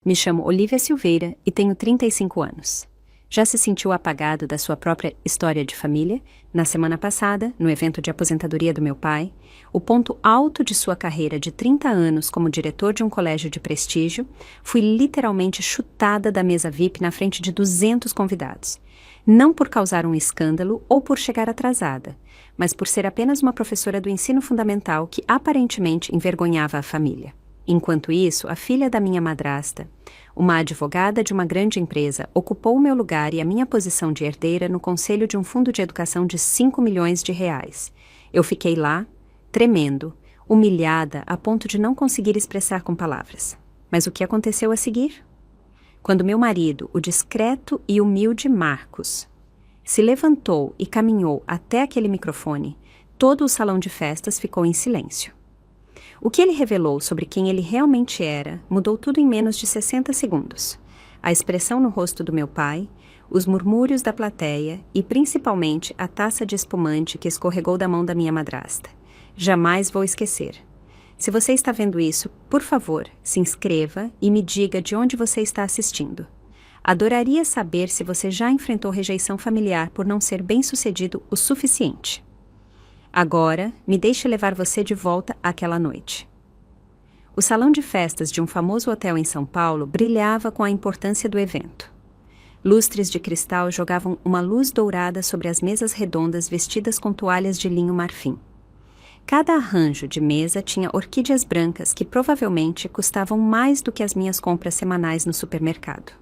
Me chamo Olívia Silveira e tenho 35 anos. Já se sentiu apagado da sua própria história de família? Na semana passada, no evento de aposentadoria do meu pai, o ponto alto de sua carreira de 30 anos como diretor de um colégio de prestígio, fui literalmente chutada da mesa VIP na frente de 200 convidados. Não por causar um escândalo ou por chegar atrasada, mas por ser apenas uma professora do ensino fundamental que aparentemente envergonhava a família. Enquanto isso, a filha da minha madrasta, uma advogada de uma grande empresa, ocupou o meu lugar e a minha posição de herdeira no conselho de um fundo de educação de 5 milhões de reais. Eu fiquei lá, tremendo, humilhada a ponto de não conseguir expressar com palavras. Mas o que aconteceu a seguir? Quando meu marido, o discreto e humilde Marcos, se levantou e caminhou até aquele microfone, todo o salão de festas ficou em silêncio. O que ele revelou sobre quem ele realmente era mudou tudo em menos de 60 segundos. A expressão no rosto do meu pai, os murmúrios da plateia e, principalmente, a taça de espumante que escorregou da mão da minha madrasta. Jamais vou esquecer. Se você está vendo isso, por favor, se inscreva e me diga de onde você está assistindo. Adoraria saber se você já enfrentou rejeição familiar por não ser bem-sucedido o suficiente. Agora, me deixe levar você de volta àquela noite. O salão de festas de um famoso hotel em São Paulo brilhava com a importância do evento. Lustres de cristal jogavam uma luz dourada sobre as mesas redondas vestidas com toalhas de linho marfim. Cada arranjo de mesa tinha orquídeas brancas que provavelmente custavam mais do que as minhas compras semanais no supermercado.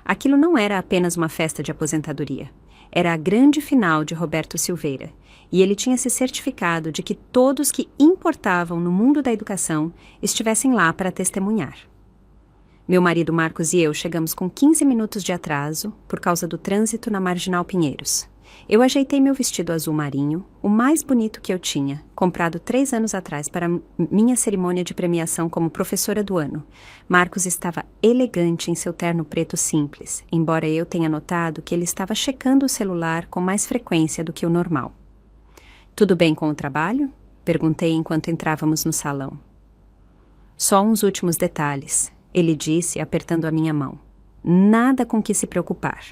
Aquilo não era apenas uma festa de aposentadoria. Era a grande final de Roberto Silveira, e ele tinha se certificado de que todos que importavam no mundo da educação estivessem lá para testemunhar. Meu marido Marcos e eu chegamos com 15 minutos de atraso por causa do trânsito na Marginal Pinheiros. Eu ajeitei meu vestido azul marinho, o mais bonito que eu tinha, comprado 3 anos atrás para minha cerimônia de premiação como professora do ano. Marcos estava elegante em seu terno preto simples, embora eu tenha notado que ele estava checando o celular com mais frequência do que o normal. "Tudo bem com o trabalho?" perguntei enquanto entrávamos no salão. "Só uns últimos detalhes", ele disse, apertando a minha mão. "Nada com que se preocupar."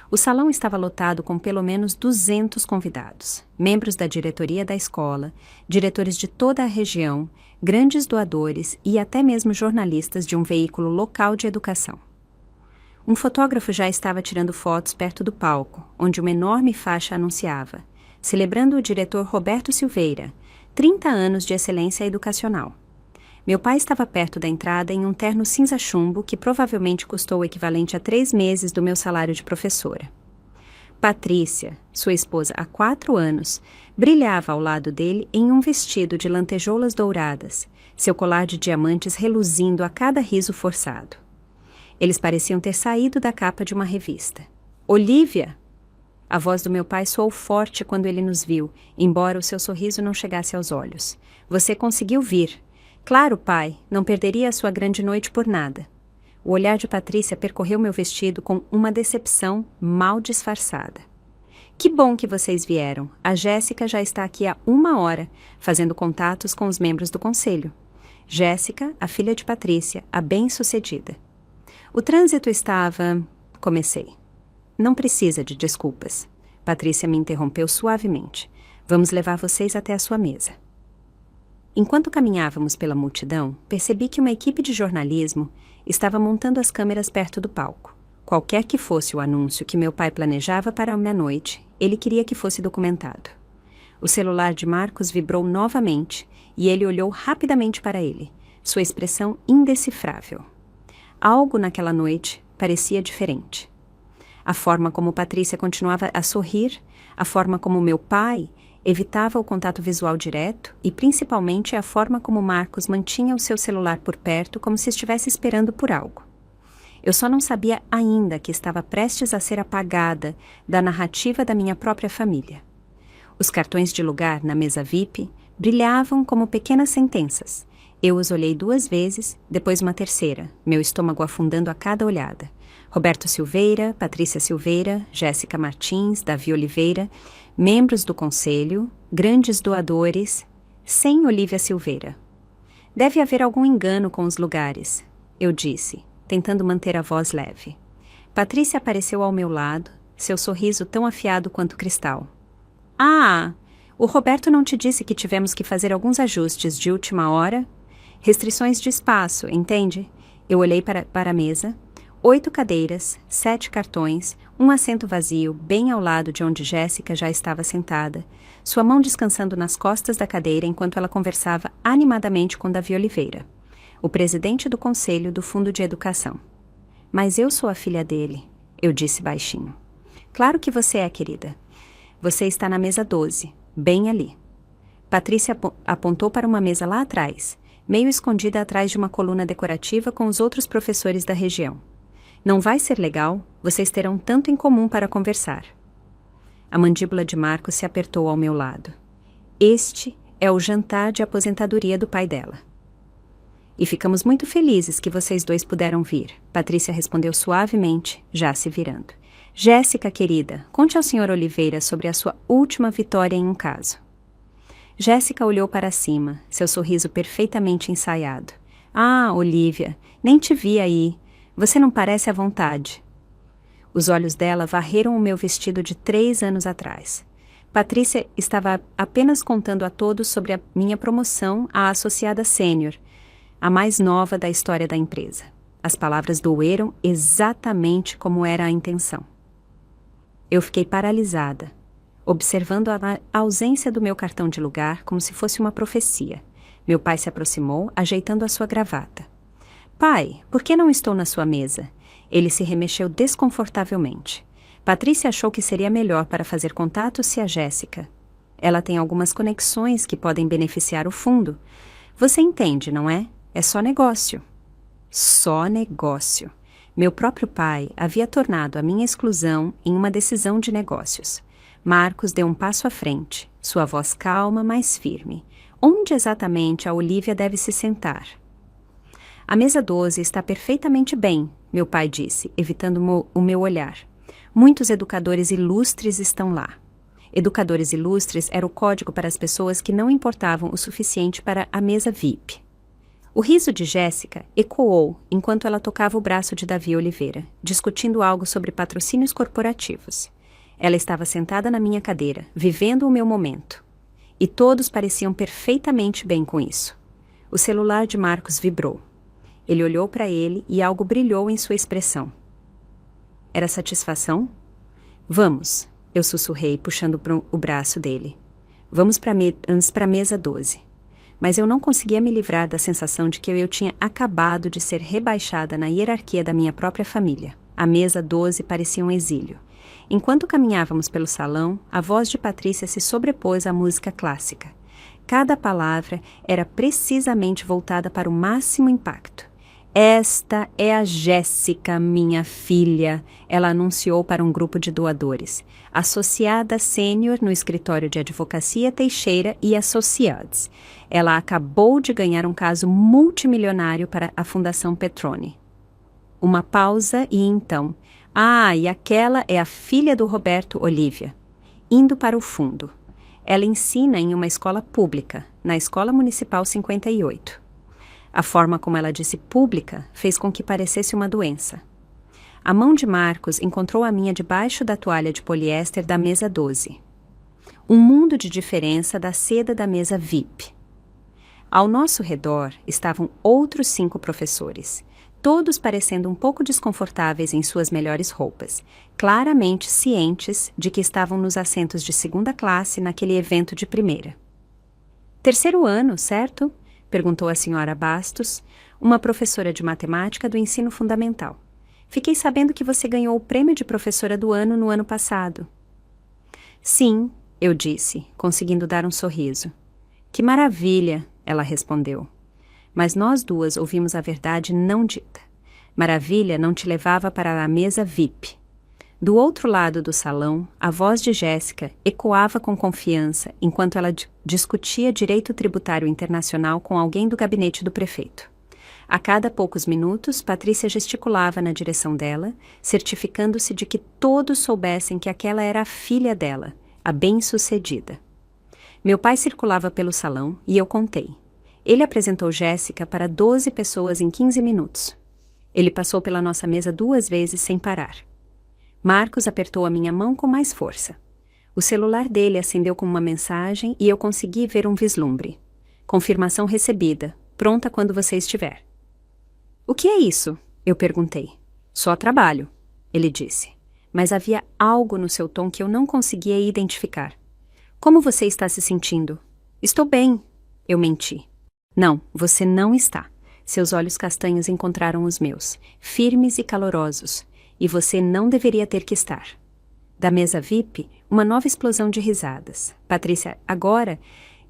O salão estava lotado com pelo menos 200 convidados, membros da diretoria da escola, diretores de toda a região, grandes doadores e até mesmo jornalistas de um veículo local de educação. Um fotógrafo já estava tirando fotos perto do palco, onde uma enorme faixa anunciava: celebrando o diretor Roberto Silveira, 30 anos de excelência educacional. Meu pai estava perto da entrada em um terno cinza chumbo que provavelmente custou o equivalente a 3 meses do meu salário de professora. Patrícia, sua esposa há 4 anos, brilhava ao lado dele em um vestido de lantejoulas douradas, seu colar de diamantes reluzindo a cada riso forçado. Eles pareciam ter saído da capa de uma revista. "Olívia!" A voz do meu pai soou forte quando ele nos viu, embora o seu sorriso não chegasse aos olhos. "Você conseguiu vir." "Claro, pai, não perderia a sua grande noite por nada." O olhar de Patrícia percorreu meu vestido com uma decepção mal disfarçada. "Que bom que vocês vieram. A Jéssica já está aqui há 1 hora, fazendo contatos com os membros do conselho." Jéssica, a filha de Patrícia, a bem-sucedida. "O trânsito estava..." comecei. "Não precisa de desculpas." Patrícia me interrompeu suavemente. "Vamos levar vocês até a sua mesa." Enquanto caminhávamos pela multidão, percebi que uma equipe de jornalismo estava montando as câmeras perto do palco. Qualquer que fosse o anúncio que meu pai planejava para a meia-noite, ele queria que fosse documentado. O celular de Marcos vibrou novamente e ele olhou rapidamente para ele, sua expressão indecifrável. Algo naquela noite parecia diferente. A forma como Patrícia continuava a sorrir, a forma como meu pai evitava o contato visual direto e, principalmente, a forma como Marcos mantinha o seu celular por perto como se estivesse esperando por algo. Eu só não sabia ainda que estava prestes a ser apagada da narrativa da minha própria família. Os cartões de lugar na mesa VIP brilhavam como pequenas sentenças. Eu os olhei 2 vezes, depois uma terceira, meu estômago afundando a cada olhada. Roberto Silveira, Patrícia Silveira, Jéssica Martins, Davi Oliveira, membros do conselho, grandes doadores, sem Olívia Silveira. "Deve haver algum engano com os lugares", eu disse. tentando manter a voz leve. Patrícia apareceu ao meu lado, seu sorriso tão afiado quanto cristal. Ah, o Roberto não te disse que tivemos que fazer alguns ajustes de última hora? Restrições de espaço, entende? Eu olhei para a mesa. 8 cadeiras, 7 cartões, um assento vazio, bem ao lado de onde Jéssica já estava sentada, sua mão descansando nas costas da cadeira enquanto ela conversava animadamente com Davi Oliveira, o presidente do Conselho do Fundo de Educação. Mas eu sou a filha dele, eu disse baixinho. Claro que você é, querida. Você está na mesa 12, bem ali. Patrícia apontou para uma mesa lá atrás, meio escondida atrás de uma coluna decorativa com os outros professores da região. Não vai ser legal? Vocês terão tanto em comum para conversar. A mandíbula de Marcos se apertou ao meu lado. Este é o jantar de aposentadoria do pai dela. E ficamos muito felizes que vocês dois puderam vir, Patrícia respondeu suavemente, já se virando. Jéssica, querida, conte ao Sr. Oliveira sobre a sua última vitória em um caso. Jéssica olhou para cima, seu sorriso perfeitamente ensaiado. Ah, Olívia, nem te vi aí. Você não parece à vontade. Os olhos dela varreram o meu vestido de 3 anos atrás. Patrícia estava apenas contando a todos sobre a minha promoção à associada sênior, a mais nova da história da empresa. As palavras doeram exatamente como era a intenção. Eu fiquei paralisada, observando a ausência do meu cartão de lugar como se fosse uma profecia. Meu pai se aproximou, ajeitando a sua gravata. Pai, por que não estou na sua mesa? Ele se remexeu desconfortavelmente. Patrícia achou que seria melhor para fazer contato se a Jéssica. Ela tem algumas conexões que podem beneficiar o fundo. Você entende, não é? É só negócio. Só negócio. Meu próprio pai havia tornado a minha exclusão em uma decisão de negócios. Marcos deu um passo à frente, sua voz calma, mas firme. Onde exatamente a Olívia deve se sentar? A mesa 12 está perfeitamente bem, meu pai disse, evitando o meu olhar. Muitos educadores ilustres estão lá. Educadores ilustres era o código para as pessoas que não importavam o suficiente para a mesa VIP. O riso de Jéssica ecoou enquanto ela tocava o braço de Davi Oliveira, discutindo algo sobre patrocínios corporativos. Ela estava sentada na minha cadeira, vivendo o meu momento. E todos pareciam perfeitamente bem com isso. O celular de Marcos vibrou. Ele olhou para ele e algo brilhou em sua expressão. Era satisfação? Vamos, eu sussurrei, puxando o braço dele. Vamos para a mesa 12. Mas eu não conseguia me livrar da sensação de que eu tinha acabado de ser rebaixada na hierarquia da minha própria família. A mesa 12 parecia um exílio. Enquanto caminhávamos pelo salão, a voz de Patrícia se sobrepôs à música clássica. Cada palavra era precisamente voltada para o máximo impacto. Esta é a Jéssica, minha filha, ela anunciou para um grupo de doadores. Associada sênior no escritório de advocacia Teixeira e Associados. Ela acabou de ganhar um caso multimilionário para a Fundação Petrone. Uma pausa e então... Ah, e aquela é a filha do Roberto, Olívia. Indo para o fundo. Ela ensina em uma escola pública, na Escola Municipal 58. A forma como ela disse pública fez com que parecesse uma doença. A mão de Marcos encontrou a minha debaixo da toalha de poliéster da mesa 12. Um mundo de diferença da seda da mesa VIP. Ao nosso redor estavam outros 5 professores, todos parecendo um pouco desconfortáveis em suas melhores roupas, claramente cientes de que estavam nos assentos de 2ª classe naquele evento de primeira. 3º ano, certo? Perguntou a senhora Bastos, uma professora de matemática do ensino fundamental. Fiquei sabendo que você ganhou o prêmio de professora do ano no ano passado. Sim, eu disse, conseguindo dar um sorriso. Que maravilha, ela respondeu. Mas nós duas ouvimos a verdade não dita. Maravilha não te levava para a mesa VIP. Do outro lado do salão, a voz de Jéssica ecoava com confiança enquanto ela discutia direito tributário internacional com alguém do gabinete do prefeito. A cada poucos minutos, Patrícia gesticulava na direção dela, certificando-se de que todos soubessem que aquela era a filha dela, a bem-sucedida. Meu pai circulava pelo salão e eu contei. Ele apresentou Jéssica para 12 pessoas em 15 minutos. Ele passou pela nossa mesa 2 vezes sem parar. Marcos apertou a minha mão com mais força. O celular dele acendeu com uma mensagem e eu consegui ver um vislumbre. Confirmação recebida. Pronta quando você estiver. O que é isso? Eu perguntei. Só trabalho, ele disse. Mas havia algo no seu tom que eu não conseguia identificar. Como você está se sentindo? Estou bem, eu menti. Não, você não está. Seus olhos castanhos encontraram os meus, firmes e calorosos, e você não deveria ter que estar. Da mesa VIP, uma nova explosão de risadas. Patrícia, agora,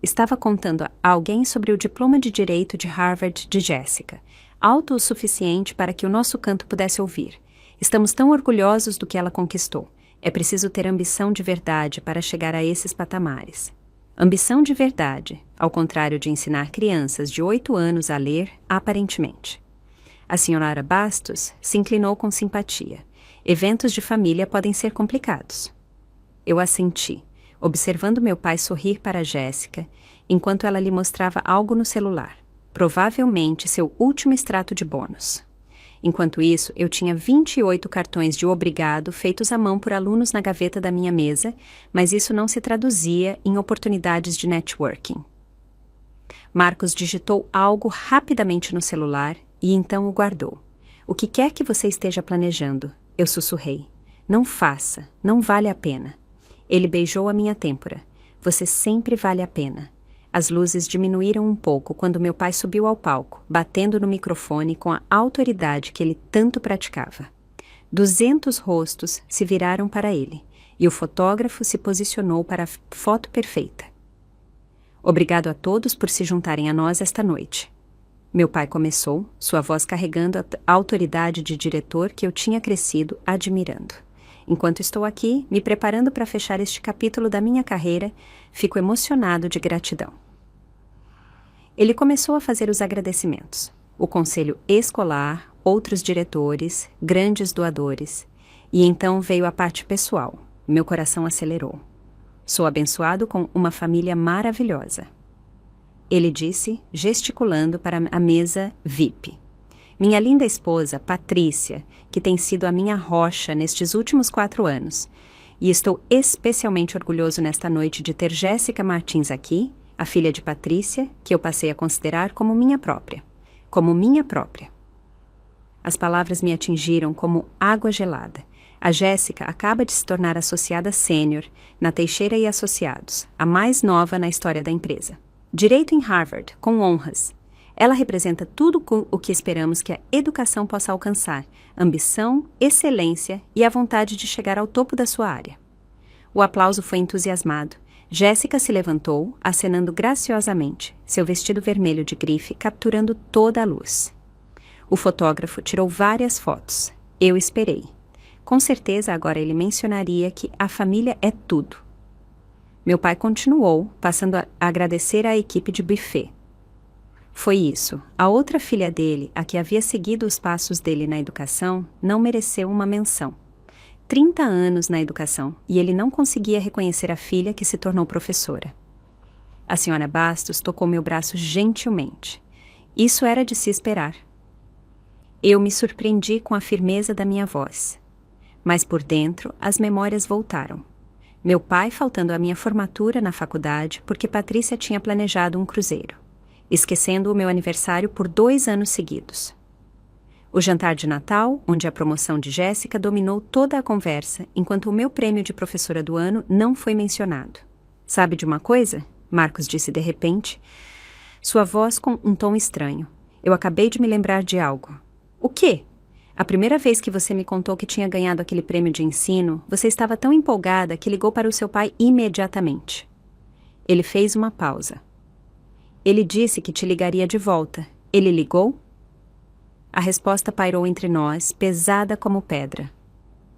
estava contando a alguém sobre o diploma de Direito de Harvard de Jéssica, alto o suficiente para que o nosso canto pudesse ouvir. Estamos tão orgulhosos do que ela conquistou. É preciso ter ambição de verdade para chegar a esses patamares. Ambição de verdade, ao contrário de ensinar crianças de 8 anos a ler, aparentemente. A senhora Bastos se inclinou com simpatia. Eventos de família podem ser complicados. Eu assenti, observando meu pai sorrir para Jéssica, enquanto ela lhe mostrava algo no celular, provavelmente seu último extrato de bônus. Enquanto isso, eu tinha 28 cartões de obrigado feitos à mão por alunos na gaveta da minha mesa, mas isso não se traduzia em oportunidades de networking. Marcos digitou algo rapidamente no celular e então o guardou. O que quer que você esteja planejando, eu sussurrei. Não faça, não vale a pena. Ele beijou a minha têmpora. Você sempre vale a pena. As luzes diminuíram um pouco quando meu pai subiu ao palco, batendo no microfone com a autoridade que ele tanto praticava. 200 rostos se viraram para ele, e o fotógrafo se posicionou para a foto perfeita. Obrigado a todos por se juntarem a nós esta noite. Meu pai começou, sua voz carregando a autoridade de diretor que eu tinha crescido admirando. Enquanto estou aqui, me preparando para fechar este capítulo da minha carreira, fico emocionado de gratidão. Ele começou a fazer os agradecimentos. O conselho escolar, outros diretores, grandes doadores. E então veio a parte pessoal. Meu coração acelerou. Sou abençoado com uma família maravilhosa. Ele disse, gesticulando para a mesa VIP. Minha linda esposa, Patrícia, que tem sido a minha rocha nestes últimos 4 anos. E estou especialmente orgulhoso nesta noite de ter Jéssica Martins aqui, a filha de Patrícia, que eu passei a considerar como minha própria. Como minha própria. As palavras me atingiram como água gelada. A Jéssica acaba de se tornar associada sênior na Teixeira e Associados, a mais nova na história da empresa. Direito em Harvard, com honras. Ela representa tudo o que esperamos que a educação possa alcançar: ambição, excelência e a vontade de chegar ao topo da sua área. O aplauso foi entusiasmado. Jéssica se levantou, acenando graciosamente, seu vestido vermelho de grife capturando toda a luz. O fotógrafo tirou várias fotos. Eu esperei. Com certeza agora ele mencionaria que a família é tudo. Meu pai continuou, passando a agradecer à equipe de buffet. Foi isso. A outra filha dele, a que havia seguido os passos dele na educação, não mereceu uma menção. 30 anos na educação, e ele não conseguia reconhecer a filha que se tornou professora. A senhora Bastos tocou meu braço gentilmente. Isso era de se esperar. Eu me surpreendi com a firmeza da minha voz. Mas por dentro, as memórias voltaram. Meu pai faltando à minha formatura na faculdade porque Patrícia tinha planejado um cruzeiro, esquecendo o meu aniversário por 2 anos seguidos. O jantar de Natal, onde a promoção de Jéssica dominou toda a conversa, enquanto o meu prêmio de professora do ano não foi mencionado. Sabe de uma coisa? Marcos disse de repente, sua voz com um tom estranho. Eu acabei de me lembrar de algo. O quê? A primeira vez que você me contou que tinha ganhado aquele prêmio de ensino, você estava tão empolgada que ligou para o seu pai imediatamente. Ele fez uma pausa. Ele disse que te ligaria de volta. Ele ligou? A resposta pairou entre nós, pesada como pedra.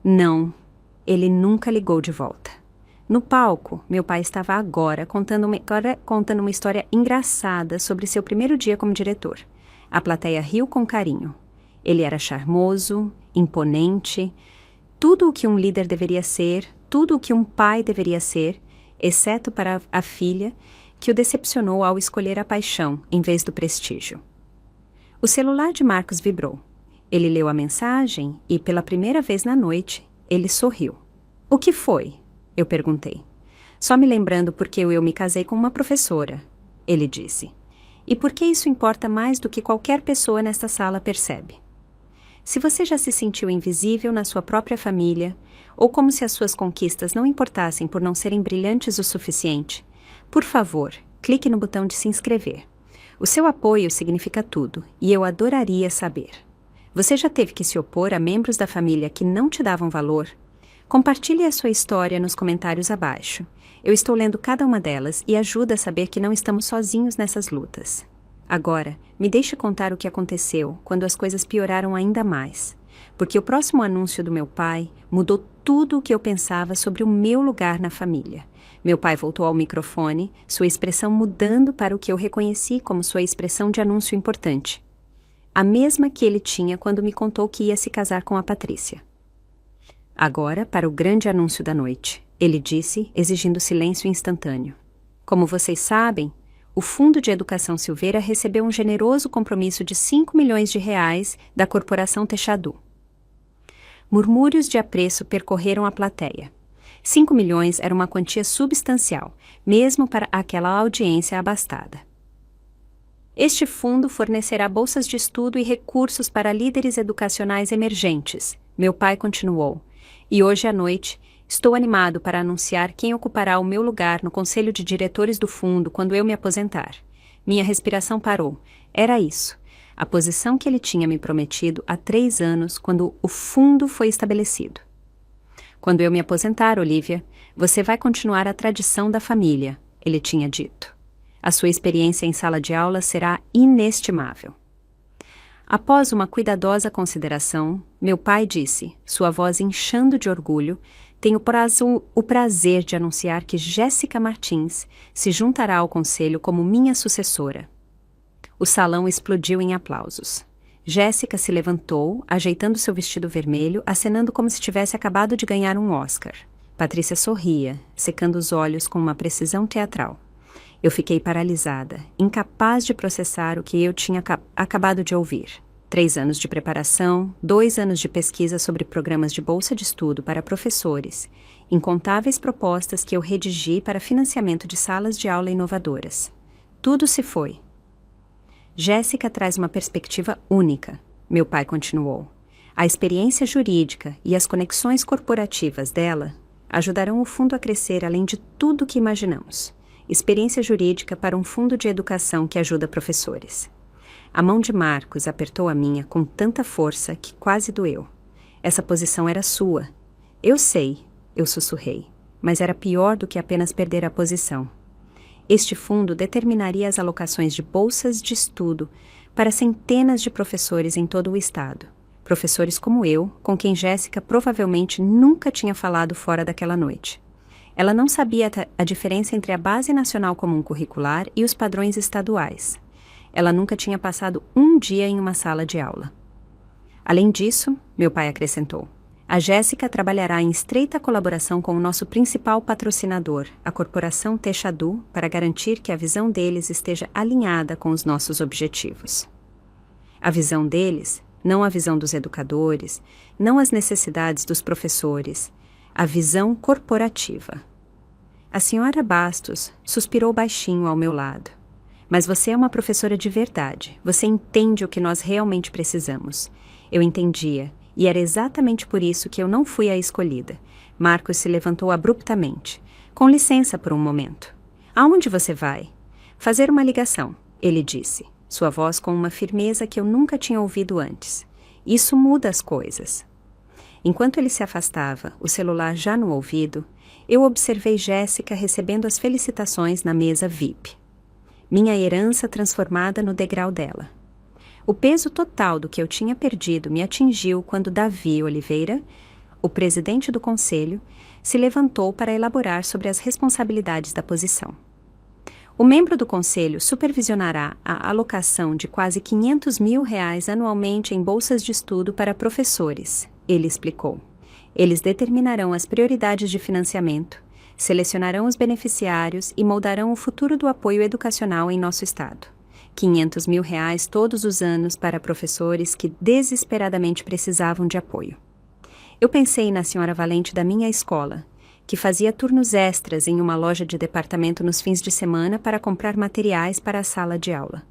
Não, ele nunca ligou de volta. No palco, meu pai estava agora contando uma história engraçada sobre seu primeiro dia como diretor. A plateia riu com carinho. Ele era charmoso, imponente, tudo o que um líder deveria ser, tudo o que um pai deveria ser, exceto para a filha, que o decepcionou ao escolher a paixão em vez do prestígio. O celular de Marcos vibrou. Ele leu a mensagem e, pela primeira vez na noite, ele sorriu. O que foi? Eu perguntei. Só me lembrando porque eu me casei com uma professora, ele disse. E por que isso importa mais do que qualquer pessoa nesta sala percebe? Se você já se sentiu invisível na sua própria família, ou como se as suas conquistas não importassem por não serem brilhantes o suficiente, por favor, clique no botão de se inscrever. O seu apoio significa tudo, e eu adoraria saber. Você já teve que se opor a membros da família que não te davam valor? Compartilhe a sua história nos comentários abaixo. Eu estou lendo cada uma delas e ajuda a saber que não estamos sozinhos nessas lutas. Agora, me deixe contar o que aconteceu quando as coisas pioraram ainda mais, porque o próximo anúncio do meu pai mudou tudo o que eu pensava sobre o meu lugar na família. Meu pai voltou ao microfone, sua expressão mudando para o que eu reconheci como sua expressão de anúncio importante. A mesma que ele tinha quando me contou que ia se casar com a Patrícia. Agora, para o grande anúncio da noite, ele disse, exigindo silêncio instantâneo. Como vocês sabem, o Fundo de Educação Silveira recebeu um generoso compromisso de 5 milhões de reais da Corporação Techadu. Murmúrios de apreço percorreram a plateia. 5 milhões era uma quantia substancial, mesmo para aquela audiência abastada. Este fundo fornecerá bolsas de estudo e recursos para líderes educacionais emergentes, meu pai continuou. E hoje à noite, estou animado para anunciar quem ocupará o meu lugar no conselho de diretores do fundo quando eu me aposentar. Minha respiração parou. Era isso. A posição que ele tinha me prometido há 3 anos, quando o fundo foi estabelecido. Quando eu me aposentar, Olivia, você vai continuar a tradição da família, ele tinha dito. A sua experiência em sala de aula será inestimável. Após uma cuidadosa consideração, meu pai disse, sua voz inchando de orgulho, tenho o prazer de anunciar que Jéssica Martins se juntará ao conselho como minha sucessora. O salão explodiu em aplausos. Jéssica se levantou, ajeitando seu vestido vermelho, acenando como se tivesse acabado de ganhar um Oscar. Patrícia sorria, secando os olhos com uma precisão teatral. Eu fiquei paralisada, incapaz de processar o que eu tinha acabado de ouvir. 3 anos de preparação, 2 anos de pesquisa sobre programas de bolsa de estudo para professores, incontáveis propostas que eu redigi para financiamento de salas de aula inovadoras. Tudo se foi. Jéssica traz uma perspectiva única, meu pai continuou. A experiência jurídica e as conexões corporativas dela ajudarão o fundo a crescer além de tudo que imaginamos. Experiência jurídica para um fundo de educação que ajuda professores. A mão de Marcos apertou a minha com tanta força que quase doeu. Essa posição era sua. Eu sei, eu sussurrei, mas era pior do que apenas perder a posição. Este fundo determinaria as alocações de bolsas de estudo para centenas de professores em todo o estado. Professores como eu, com quem Jéssica provavelmente nunca tinha falado fora daquela noite. Ela não sabia a diferença entre a Base Nacional Comum Curricular e os padrões estaduais. Ela nunca tinha passado um dia em uma sala de aula. Além disso, meu pai acrescentou, a Jéssica trabalhará em estreita colaboração com o nosso principal patrocinador, a Corporação Techadu, para garantir que a visão deles esteja alinhada com os nossos objetivos. A visão deles, não a visão dos educadores, não as necessidades dos professores, a visão corporativa. A senhora Bastos suspirou baixinho ao meu lado. Mas você é uma professora de verdade. Você entende o que nós realmente precisamos. Eu entendia, e era exatamente por isso que eu não fui a escolhida. Marcos se levantou abruptamente. Com licença por um momento. Aonde você vai? Fazer uma ligação, ele disse, sua voz com uma firmeza que eu nunca tinha ouvido antes. Isso muda as coisas. Enquanto ele se afastava, o celular já no ouvido, eu observei Jéssica recebendo as felicitações na mesa VIP. Minha herança transformada no degrau dela. O peso total do que eu tinha perdido me atingiu quando Davi Oliveira, o presidente do conselho, se levantou para elaborar sobre as responsabilidades da posição. O membro do conselho supervisionará a alocação de quase R$500 mil anualmente em bolsas de estudo para professores, ele explicou. Eles determinarão as prioridades de financiamento, selecionarão os beneficiários e moldarão o futuro do apoio educacional em nosso estado. 500 mil reais todos os anos para professores que desesperadamente precisavam de apoio. Eu pensei na senhora Valente da minha escola, que fazia turnos extras em uma loja de departamento nos fins de semana para comprar materiais para a sala de aula.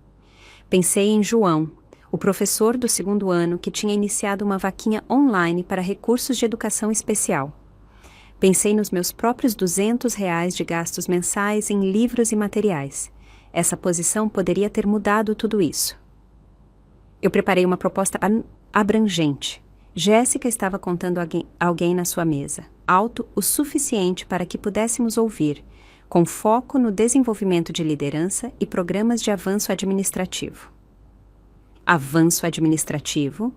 Pensei em João, o professor do 2º ano que tinha iniciado uma vaquinha online para recursos de educação especial. Pensei nos meus próprios R$ 200 de gastos mensais em livros e materiais. Essa posição poderia ter mudado tudo isso. Eu preparei uma proposta abrangente. Jéssica estava contando alguém na sua mesa, alto o suficiente para que pudéssemos ouvir, com foco no desenvolvimento de liderança e programas de avanço administrativo. Avanço administrativo,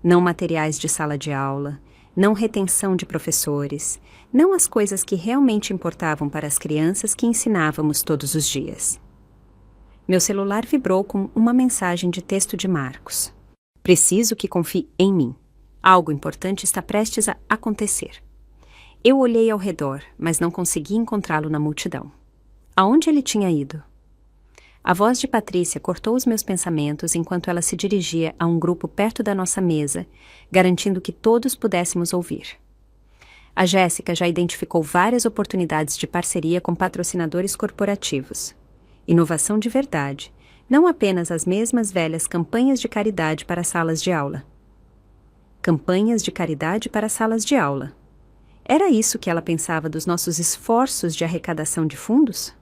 não materiais de sala de aula, não retenção de professores, não as coisas que realmente importavam para as crianças que ensinávamos todos os dias. Meu celular vibrou com uma mensagem de texto de Marcos. Preciso que confie em mim. Algo importante está prestes a acontecer. Eu olhei ao redor, mas não consegui encontrá-lo na multidão. Aonde ele tinha ido? A voz de Patrícia cortou os meus pensamentos enquanto ela se dirigia a um grupo perto da nossa mesa, garantindo que todos pudéssemos ouvir. A Jéssica já identificou várias oportunidades de parceria com patrocinadores corporativos. Inovação de verdade, não apenas as mesmas velhas campanhas de caridade para salas de aula. Campanhas de caridade para salas de aula. Era isso que ela pensava dos nossos esforços de arrecadação de fundos?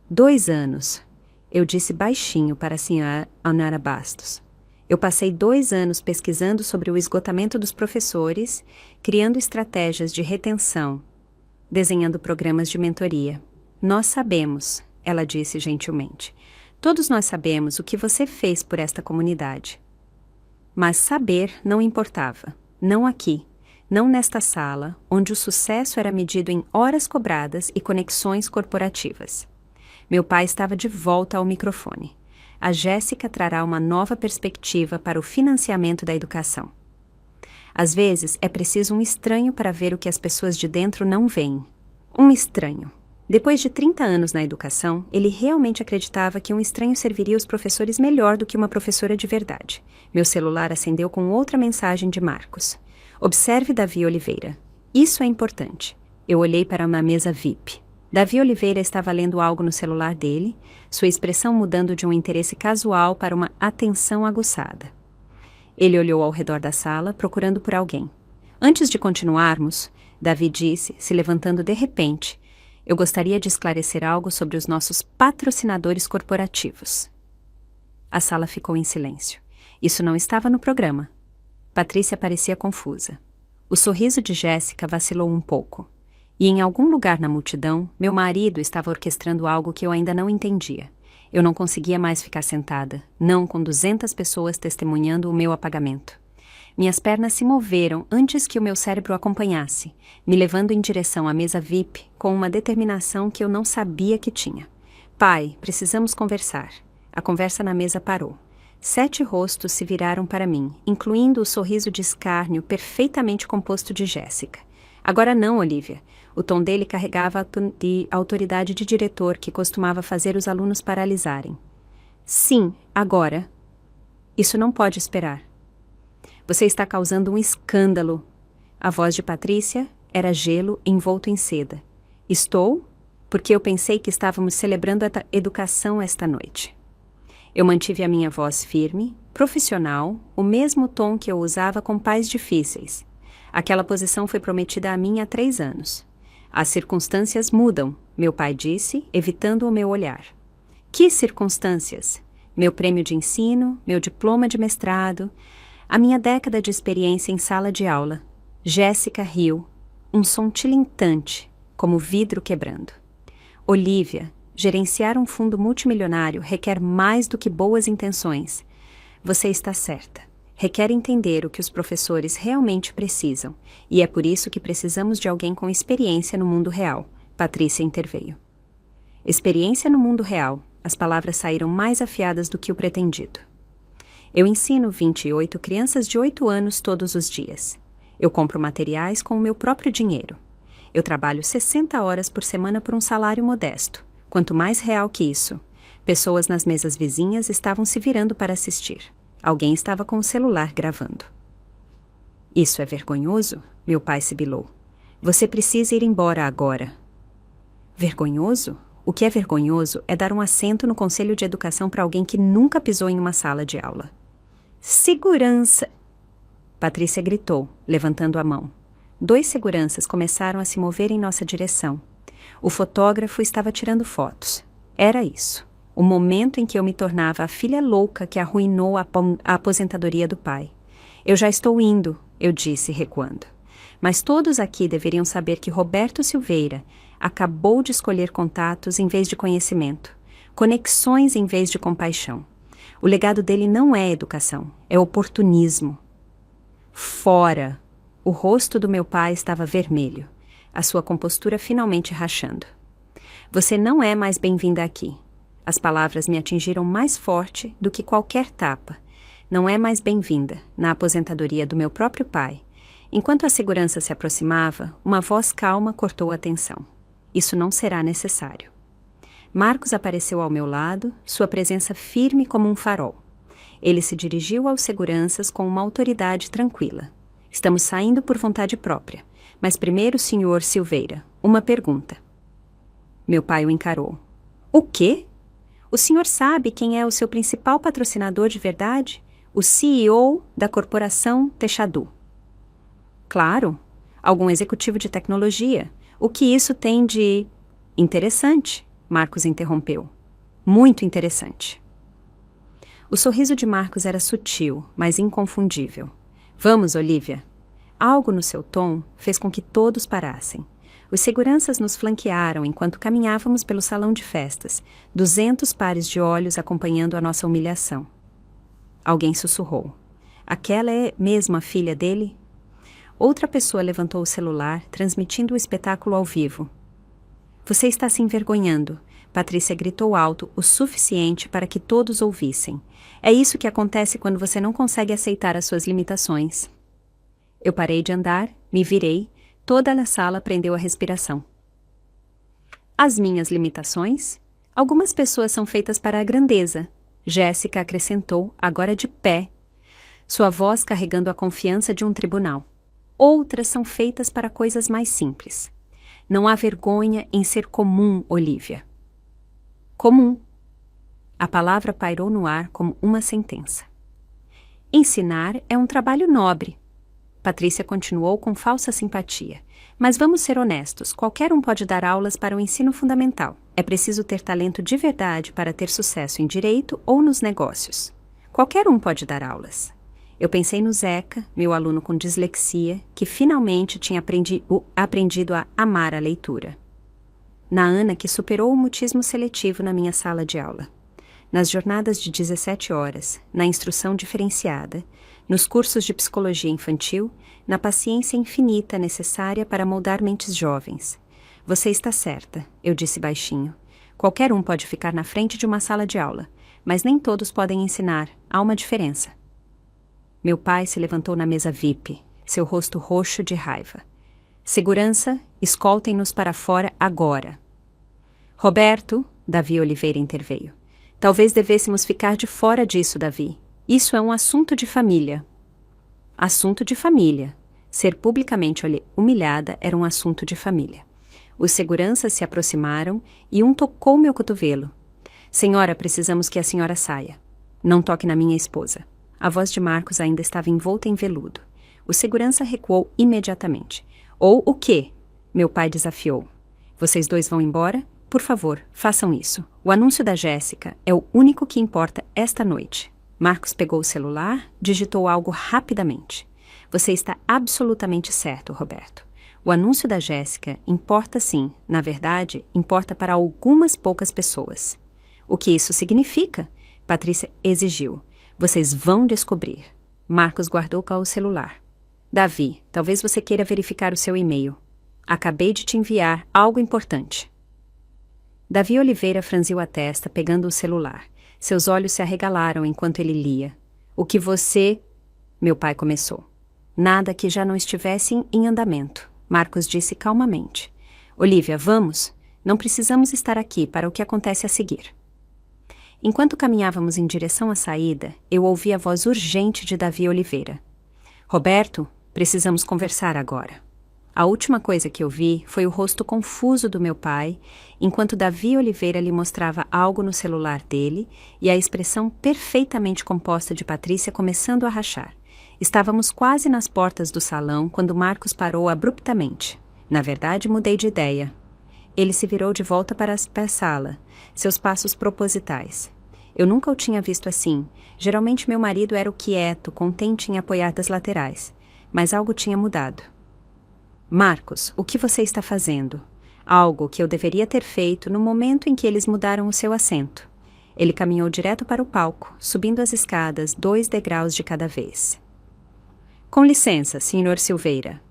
2 anos, eu disse baixinho para a senhora Onara Bastos. Eu passei 2 anos pesquisando sobre o esgotamento dos professores, criando estratégias de retenção, desenhando programas de mentoria. Nós sabemos, ela disse gentilmente, todos nós sabemos o que você fez por esta comunidade. Mas saber não importava, não aqui, não nesta sala, onde o sucesso era medido em horas cobradas e conexões corporativas. Meu pai estava de volta ao microfone. A Jéssica trará uma nova perspectiva para o financiamento da educação. Às vezes, é preciso um estranho para ver o que as pessoas de dentro não veem. Um estranho. Depois de 30 anos na educação, ele realmente acreditava que um estranho serviria os professores melhor do que uma professora de verdade. Meu celular acendeu com outra mensagem de Marcos. Observe Davi Oliveira. Isso é importante. Eu olhei para uma mesa VIP. Davi Oliveira estava lendo algo no celular dele, sua expressão mudando de um interesse casual para uma atenção aguçada. Ele olhou ao redor da sala, procurando por alguém. Antes de continuarmos, Davi disse, se levantando de repente, eu gostaria de esclarecer algo sobre os nossos patrocinadores corporativos. A sala ficou em silêncio. Isso não estava no programa. Patrícia parecia confusa. O sorriso de Jéssica vacilou um pouco. E em algum lugar na multidão, meu marido estava orquestrando algo que eu ainda não entendia. Eu não conseguia mais ficar sentada, não com 200 pessoas testemunhando o meu apagamento. Minhas pernas se moveram antes que o meu cérebro acompanhasse, me levando em direção à mesa VIP com uma determinação que eu não sabia que tinha. Pai, precisamos conversar. A conversa na mesa parou. 7 rostos se viraram para mim, incluindo o sorriso de escárnio perfeitamente composto de Jéssica. Agora não, Olivia. O tom dele carregava de autoridade de diretor que costumava fazer os alunos paralisarem. Sim, agora. Isso não pode esperar. Você está causando um escândalo. A voz de Patrícia era gelo envolto em seda. Estou? Porque eu pensei que estávamos celebrando a educação esta noite. Eu mantive a minha voz firme, profissional, o mesmo tom que eu usava com pais difíceis. Aquela posição foi prometida a mim há 3 anos. As circunstâncias mudam, meu pai disse, evitando o meu olhar. Que circunstâncias? Meu prêmio de ensino, meu diploma de mestrado, a minha década de experiência em sala de aula. Jéssica riu, um som tilintante, como vidro quebrando. Olivia, gerenciar um fundo multimilionário requer mais do que boas intenções. Você está certa. Requer entender o que os professores realmente precisam, e é por isso que precisamos de alguém com experiência no mundo real. Patrícia interveio. Experiência no mundo real. As palavras saíram mais afiadas do que o pretendido. Eu ensino 28 crianças de 8 anos todos os dias. Eu compro materiais com o meu próprio dinheiro. Eu trabalho 60 horas por semana por um salário modesto. Quanto mais real que isso. Pessoas nas mesas vizinhas estavam se virando para assistir. Alguém estava com o celular gravando. Isso é vergonhoso? Meu pai sibilou. Você precisa ir embora agora. Vergonhoso? O que é vergonhoso é dar um assento no conselho de educação para alguém que nunca pisou em uma sala de aula. Segurança! Patrícia gritou, levantando a mão. 2 seguranças começaram a se mover em nossa direção. O fotógrafo estava tirando fotos. Era isso. O momento em que eu me tornava a filha louca que arruinou a aposentadoria do pai. Eu já estou indo, eu disse, recuando. Mas todos aqui deveriam saber que Roberto Silveira acabou de escolher contatos em vez de conhecimento, conexões em vez de compaixão. O legado dele não é educação, é oportunismo. Fora! O rosto do meu pai estava vermelho, a sua compostura finalmente rachando. Você não é mais bem-vinda aqui. As palavras me atingiram mais forte do que qualquer tapa. Não é mais bem-vinda, na aposentadoria do meu próprio pai. Enquanto a segurança se aproximava, uma voz calma cortou a tensão. Isso não será necessário. Marcos apareceu ao meu lado, sua presença firme como um farol. Ele se dirigiu aos seguranças com uma autoridade tranquila. Estamos saindo por vontade própria. Mas primeiro, senhor Silveira, uma pergunta. Meu pai o encarou. O quê? O senhor sabe quem é o seu principal patrocinador de verdade? O CEO da corporação Techadu. Claro, algum executivo de tecnologia. O que isso tem de... Interessante, Marcos interrompeu. Muito interessante. O sorriso de Marcos era sutil, mas inconfundível. Vamos, Olivia. Algo no seu tom fez com que todos parassem. Os seguranças nos flanquearam enquanto caminhávamos pelo salão de festas, 200 pares de olhos acompanhando a nossa humilhação. Alguém sussurrou. Aquela é mesmo a filha dele? Outra pessoa levantou o celular, transmitindo o espetáculo ao vivo. Você está se envergonhando, Patrícia gritou alto o suficiente para que todos ouvissem. É isso que acontece quando você não consegue aceitar as suas limitações. Eu parei de andar, me virei, toda a sala prendeu a respiração. As minhas limitações? Algumas pessoas são feitas para a grandeza, Jéssica acrescentou, agora de pé, sua voz carregando a confiança de um tribunal. Outras são feitas para coisas mais simples. Não há vergonha em ser comum, Olivia. Comum. A palavra pairou no ar como uma sentença. Ensinar é um trabalho nobre. Patrícia continuou com falsa simpatia. Mas vamos ser honestos, qualquer um pode dar aulas para o ensino fundamental. É preciso ter talento de verdade para ter sucesso em direito ou nos negócios. Qualquer um pode dar aulas. Eu pensei no Zeca, meu aluno com dislexia, que finalmente tinha aprendido a amar a leitura. Na Ana, que superou o mutismo seletivo na minha sala de aula. Nas jornadas de 17 horas, na instrução diferenciada, nos cursos de psicologia infantil, na paciência infinita necessária para moldar mentes jovens. Você está certa, eu disse baixinho. Qualquer um pode ficar na frente de uma sala de aula, mas nem todos podem ensinar. Há uma diferença. Meu pai se levantou na mesa VIP, seu rosto roxo de raiva. Segurança, escoltem-nos para fora agora. Roberto, Davi Oliveira interveio. Talvez devêssemos ficar de fora disso, Davi. Isso é um assunto de família. Assunto de família. Ser publicamente humilhada era um assunto de família. Os seguranças se aproximaram e um tocou meu cotovelo. Senhora, precisamos que a senhora saia. Não toque na minha esposa. A voz de Marcos ainda estava envolta em veludo. O segurança recuou imediatamente. Ou o quê? Meu pai desafiou. Vocês dois vão embora? Por favor, façam isso. O anúncio da Jéssica é o único que importa esta noite. Marcos pegou o celular, digitou algo rapidamente. Você está absolutamente certo, Roberto. O anúncio da Jéssica importa sim, na verdade, importa para algumas poucas pessoas. O que isso significa? Patrícia exigiu. Vocês vão descobrir. Marcos guardou o celular. Davi, talvez você queira verificar o seu e-mail. Acabei de te enviar algo importante. Davi Oliveira franziu a testa, pegando o celular. Seus olhos se arregalaram enquanto ele lia. O que você... Meu pai começou. Nada que já não estivesse em andamento. Marcos disse calmamente. Olivia, vamos? Não precisamos estar aqui para o que acontece a seguir. Enquanto caminhávamos em direção à saída, eu ouvi a voz urgente de Davi Oliveira. Roberto, precisamos conversar agora. A última coisa que eu vi foi o rosto confuso do meu pai, enquanto Davi Oliveira lhe mostrava algo no celular dele e a expressão perfeitamente composta de Patrícia começando a rachar. Estávamos quase nas portas do salão quando Marcos parou abruptamente. Na verdade, mudei de ideia. Ele se virou de volta para a sala, seus passos propositais. Eu nunca o tinha visto assim. Geralmente meu marido era o quieto, contente em apoiar das laterais. Mas algo tinha mudado. Marcos, o que você está fazendo? Algo que eu deveria ter feito no momento em que eles mudaram o seu assento. Ele caminhou direto para o palco, subindo as escadas 2 degraus de cada vez. Com licença, Sr. Silveira.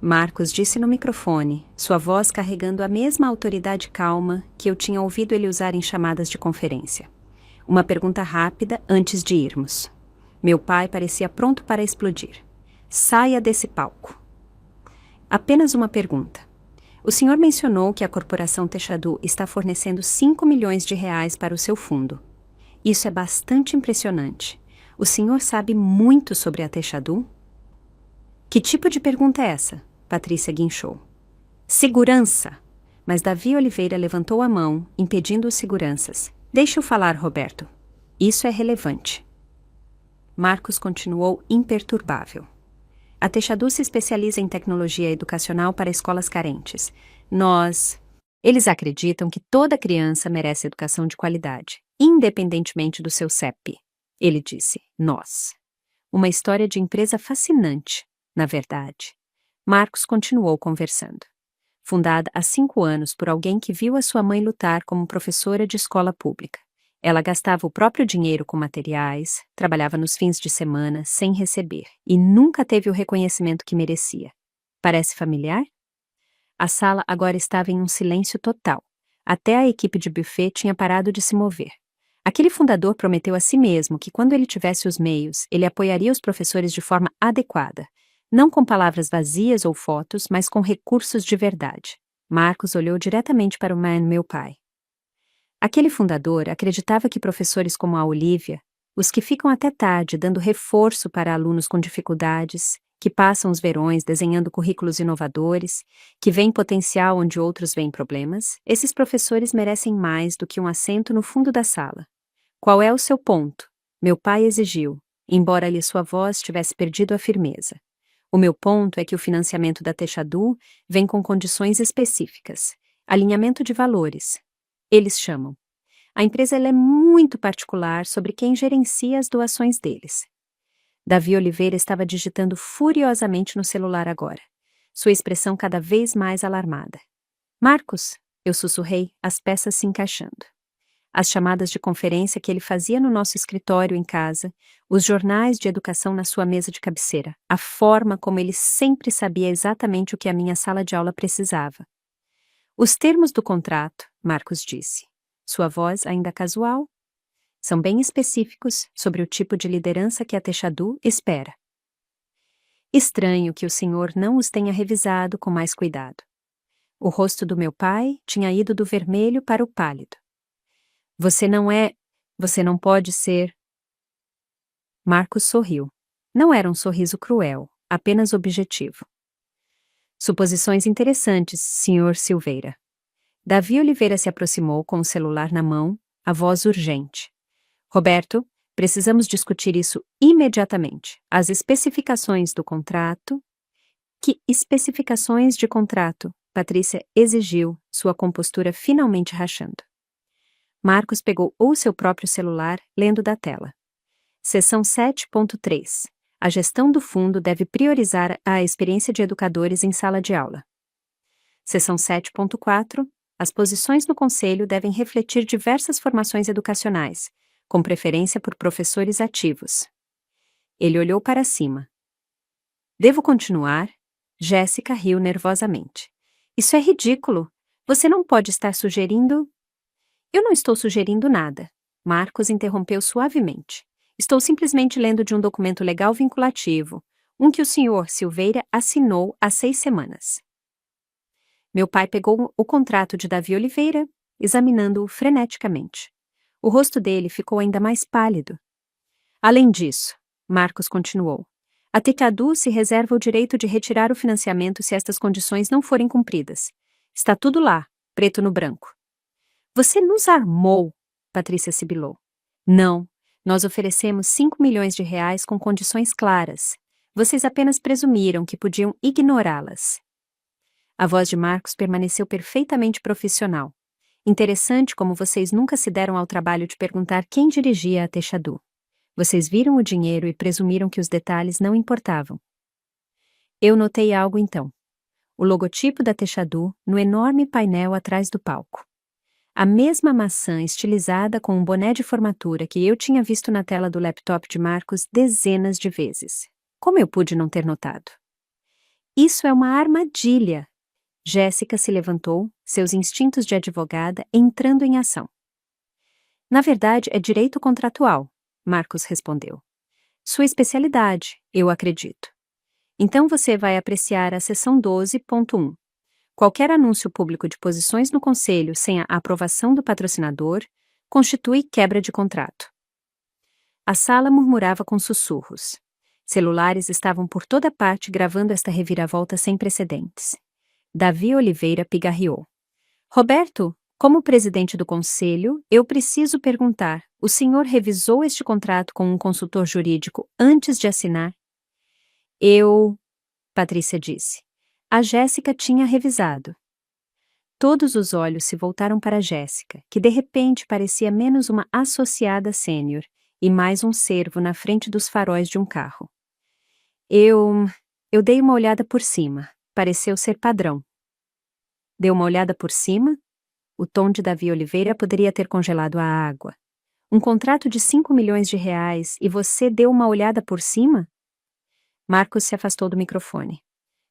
Marcos disse no microfone, sua voz carregando a mesma autoridade calma que eu tinha ouvido ele usar em chamadas de conferência. Uma pergunta rápida antes de irmos. Meu pai parecia pronto para explodir. Saia desse palco. Apenas uma pergunta. O senhor mencionou que a corporação Techadu está fornecendo 5 milhões de reais para o seu fundo. Isso é bastante impressionante. O senhor sabe muito sobre a Techadu? Que tipo de pergunta é essa? Patrícia guinchou. Segurança! Mas Davi Oliveira levantou a mão, impedindo os seguranças. Deixe-o falar, Roberto. Isso é relevante. Marcos continuou imperturbável. A Techadu se especializa em tecnologia educacional para escolas carentes. Eles acreditam que toda criança merece educação de qualidade, independentemente do seu CEP. Ele disse, nós. Uma história de empresa fascinante, na verdade. Marcos continuou conversando. Fundada há 5 anos por alguém que viu a sua mãe lutar como professora de escola pública. Ela gastava o próprio dinheiro com materiais, trabalhava nos fins de semana sem receber e nunca teve o reconhecimento que merecia. Parece familiar? A sala agora estava em um silêncio total. Até a equipe de buffet tinha parado de se mover. Aquele fundador prometeu a si mesmo que quando ele tivesse os meios, ele apoiaria os professores de forma adequada, não com palavras vazias ou fotos, mas com recursos de verdade. Marcos olhou diretamente para meu pai. Aquele fundador acreditava que professores como a Olivia, os que ficam até tarde dando reforço para alunos com dificuldades, que passam os verões desenhando currículos inovadores, que veem potencial onde outros veem problemas, esses professores merecem mais do que um assento no fundo da sala. Qual é o seu ponto? Meu pai exigiu, embora lhe sua voz tivesse perdido a firmeza. O meu ponto é que o financiamento da Techadu vem com condições específicas. Alinhamento de valores. Eles chamam. A empresa ela é muito particular sobre quem gerencia as doações deles. Davi Oliveira estava digitando furiosamente no celular agora, sua expressão cada vez mais alarmada. Marcos, eu sussurrei, as peças se encaixando. As chamadas de conferência que ele fazia no nosso escritório em casa, os jornais de educação na sua mesa de cabeceira, a forma como ele sempre sabia exatamente o que a minha sala de aula precisava. Os termos do contrato, Marcos disse, sua voz ainda casual, são bem específicos sobre o tipo de liderança que a Techadu espera. Estranho que o senhor não os tenha revisado com mais cuidado. O rosto do meu pai tinha ido do vermelho para o pálido. Você não pode ser... Marcos sorriu. Não era um sorriso cruel, apenas objetivo. Suposições interessantes, Sr. Silveira. Davi Oliveira se aproximou com o celular na mão, a voz urgente. Roberto, precisamos discutir isso imediatamente. As especificações do contrato... Que especificações de contrato? Patrícia exigiu, sua compostura finalmente rachando. Marcos pegou o seu próprio celular, lendo da tela. Seção 7.3. A gestão do fundo deve priorizar a experiência de educadores em sala de aula. Seção 7.4. As posições no conselho devem refletir diversas formações educacionais, com preferência por professores ativos. Ele olhou para cima. Devo continuar? Jéssica riu nervosamente. Isso é ridículo. Você não pode estar sugerindo... Eu não estou sugerindo nada. Marcos interrompeu suavemente. Estou simplesmente lendo de um documento legal vinculativo, um que o Sr. Silveira assinou há 6 semanas. Meu pai pegou o contrato de Davi Oliveira, examinando-o freneticamente. O rosto dele ficou ainda mais pálido. Além disso, Marcos continuou, a Techadu se reserva o direito de retirar o financiamento se estas condições não forem cumpridas. Está tudo lá, preto no branco. Você nos armou, Patrícia sibilou. Não, nós oferecemos 5 milhões de reais com condições claras. Vocês apenas presumiram que podiam ignorá-las. A voz de Marcos permaneceu perfeitamente profissional. Interessante como vocês nunca se deram ao trabalho de perguntar quem dirigia a Techadu. Vocês viram o dinheiro e presumiram que os detalhes não importavam. Eu notei algo então. O logotipo da Techadu no enorme painel atrás do palco. A mesma maçã estilizada com um boné de formatura que eu tinha visto na tela do laptop de Marcos dezenas de vezes. Como eu pude não ter notado? Isso é uma armadilha. Jéssica se levantou, seus instintos de advogada entrando em ação. Na verdade, é direito contratual, Marcos respondeu. Sua especialidade, eu acredito. Então você vai apreciar a seção 12.1. Qualquer anúncio público de posições no conselho sem a aprovação do patrocinador constitui quebra de contrato. A sala murmurava com sussurros. Celulares estavam por toda parte gravando esta reviravolta sem precedentes. Davi Oliveira pigarreou. Roberto, como presidente do conselho, eu preciso perguntar, o senhor revisou este contrato com um consultor jurídico antes de assinar? Patrícia disse. A Jéssica tinha revisado. Todos os olhos se voltaram para Jéssica, que de repente parecia menos uma associada sênior e mais um cervo na frente dos faróis de um carro. Eu dei uma olhada por cima. Pareceu ser padrão. Deu uma olhada por cima? O tom de Davi Oliveira poderia ter congelado a água. Um contrato de 5 milhões de reais e você deu uma olhada por cima? Marcos se afastou do microfone.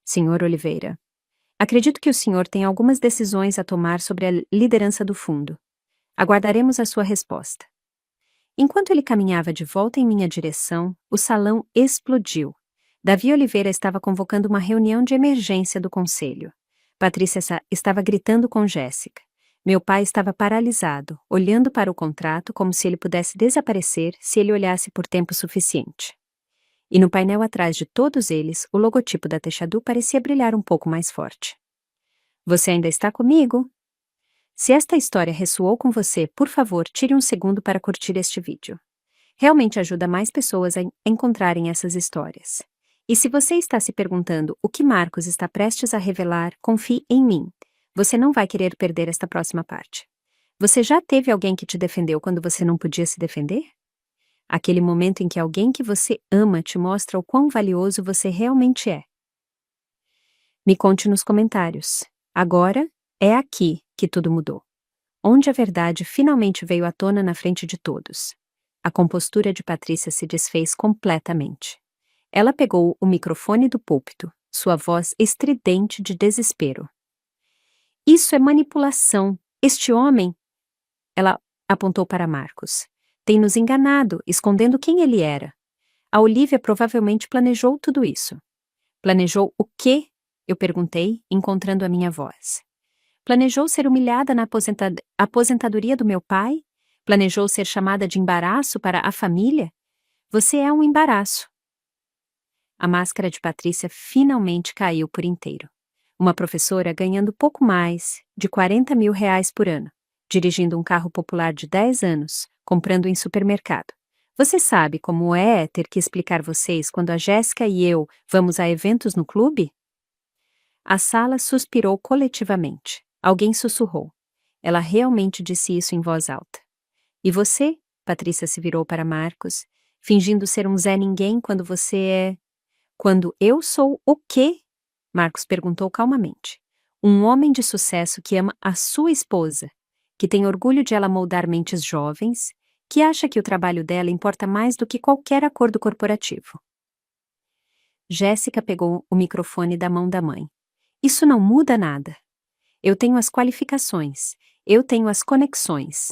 Senhor Oliveira, acredito que o senhor tem algumas decisões a tomar sobre a liderança do fundo. Aguardaremos a sua resposta. Enquanto ele caminhava de volta em minha direção, o salão explodiu. Davi Oliveira estava convocando uma reunião de emergência do conselho. Patrícia estava gritando com Jéssica. Meu pai estava paralisado, olhando para o contrato como se ele pudesse desaparecer se ele olhasse por tempo suficiente. E no painel atrás de todos eles, o logotipo da Techadu parecia brilhar um pouco mais forte. Você ainda está comigo? Se esta história ressoou com você, por favor, tire um segundo para curtir este vídeo. Realmente ajuda mais pessoas a encontrarem essas histórias. E se você está se perguntando o que Marcos está prestes a revelar, confie em mim. Você não vai querer perder esta próxima parte. Você já teve alguém que te defendeu quando você não podia se defender? Aquele momento em que alguém que você ama te mostra o quão valioso você realmente é. Me conte nos comentários. Agora, é aqui que tudo mudou. Onde a verdade finalmente veio à tona na frente de todos. A compostura de Patrícia se desfez completamente. Ela pegou o microfone do púlpito, sua voz estridente de desespero. Isso é manipulação. Este homem... Ela apontou para Marcos. Tem nos enganado, escondendo quem ele era. A Olivia provavelmente planejou tudo isso. Planejou o quê? Eu perguntei, encontrando a minha voz. Planejou ser humilhada na aposentadoria do meu pai? Planejou ser chamada de embaraço para a família? Você é um embaraço. A máscara de Patrícia finalmente caiu por inteiro. Uma professora ganhando pouco mais de 40 mil reais por ano, dirigindo um carro popular de 10 anos, comprando em supermercado. Você sabe como é ter que explicar vocês quando a Jéssica e eu vamos a eventos no clube? A sala suspirou coletivamente. Alguém sussurrou. Ela realmente disse isso em voz alta. E você? Patrícia se virou para Marcos, fingindo ser um Zé Ninguém quando você é... Quando eu sou o quê? Marcos perguntou calmamente. Um homem de sucesso que ama a sua esposa, que tem orgulho de ela moldar mentes jovens, que acha que o trabalho dela importa mais do que qualquer acordo corporativo. Jéssica pegou o microfone da mão da mãe. Isso não muda nada. Eu tenho as qualificações, eu tenho as conexões.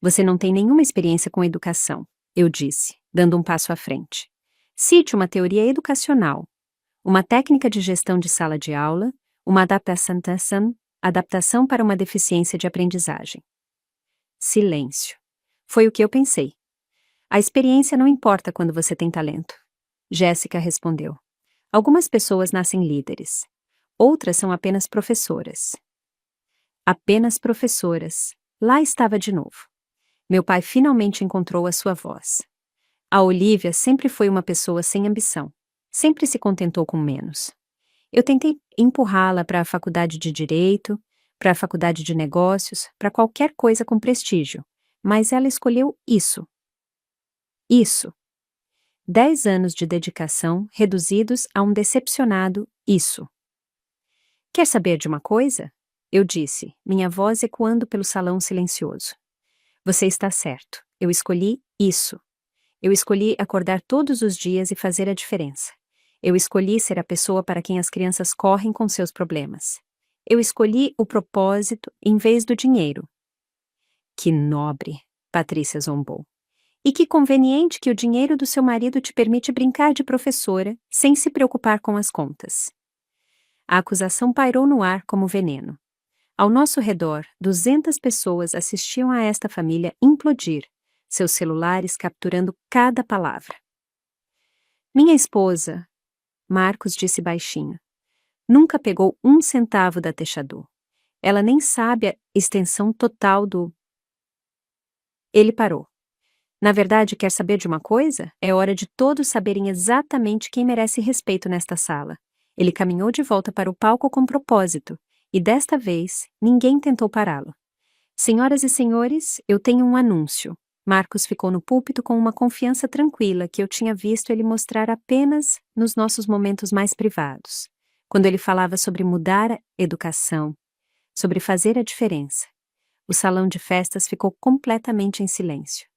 Você não tem nenhuma experiência com educação, eu disse, dando um passo à frente. Cite uma teoria educacional, uma técnica de gestão de sala de aula, uma adaptação para uma deficiência de aprendizagem. Silêncio. Foi o que eu pensei. A experiência não importa quando você tem talento. Jéssica respondeu. Algumas pessoas nascem líderes. Outras são apenas professoras. Apenas professoras. Lá estava de novo. Meu pai finalmente encontrou a sua voz. A Olivia sempre foi uma pessoa sem ambição. Sempre se contentou com menos. Eu tentei empurrá-la para a faculdade de Direito, para a faculdade de Negócios, para qualquer coisa com prestígio, mas ela escolheu isso. Isso. 10 anos de dedicação reduzidos a um decepcionado isso. Quer saber de uma coisa? Eu disse, minha voz ecoando pelo salão silencioso. Você está certo. Eu escolhi isso. Eu escolhi acordar todos os dias e fazer a diferença. Eu escolhi ser a pessoa para quem as crianças correm com seus problemas. Eu escolhi o propósito em vez do dinheiro. Que nobre, Patrícia zombou. E que conveniente que o dinheiro do seu marido te permite brincar de professora sem se preocupar com as contas. A acusação pairou no ar como veneno. Ao nosso redor, 200 pessoas assistiam a esta família implodir, seus celulares capturando cada palavra. Minha esposa, Marcos disse baixinho, nunca pegou 1 centavo da Techadu. Ela nem sabe a extensão total do... Ele parou. Na verdade, quer saber de uma coisa? É hora de todos saberem exatamente quem merece respeito nesta sala. Ele caminhou de volta para o palco com propósito, e desta vez, ninguém tentou pará-lo. Senhoras e senhores, eu tenho um anúncio. Marcos ficou no púlpito com uma confiança tranquila que eu tinha visto ele mostrar apenas nos nossos momentos mais privados, quando ele falava sobre mudar a educação, sobre fazer a diferença. O salão de festas ficou completamente em silêncio.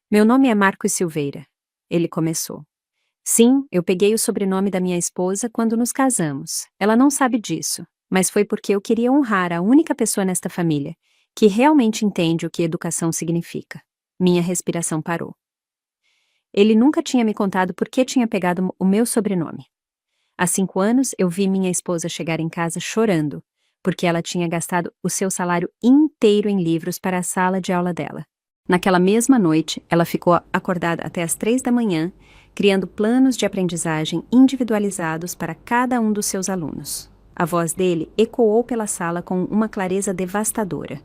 Meu nome é Marcos Silveira, ele começou. Sim, eu peguei o sobrenome da minha esposa quando nos casamos. Ela não sabe disso, mas foi porque eu queria honrar a única pessoa nesta família que realmente entende o que educação significa. Minha respiração parou. Ele nunca tinha me contado por que tinha pegado o meu sobrenome. Há 5 anos, eu vi minha esposa chegar em casa chorando, porque ela tinha gastado o seu salário inteiro em livros para a sala de aula dela. Naquela mesma noite, ela ficou acordada até as 3 da manhã, criando planos de aprendizagem individualizados para cada um dos seus alunos. A voz dele ecoou pela sala com uma clareza devastadora.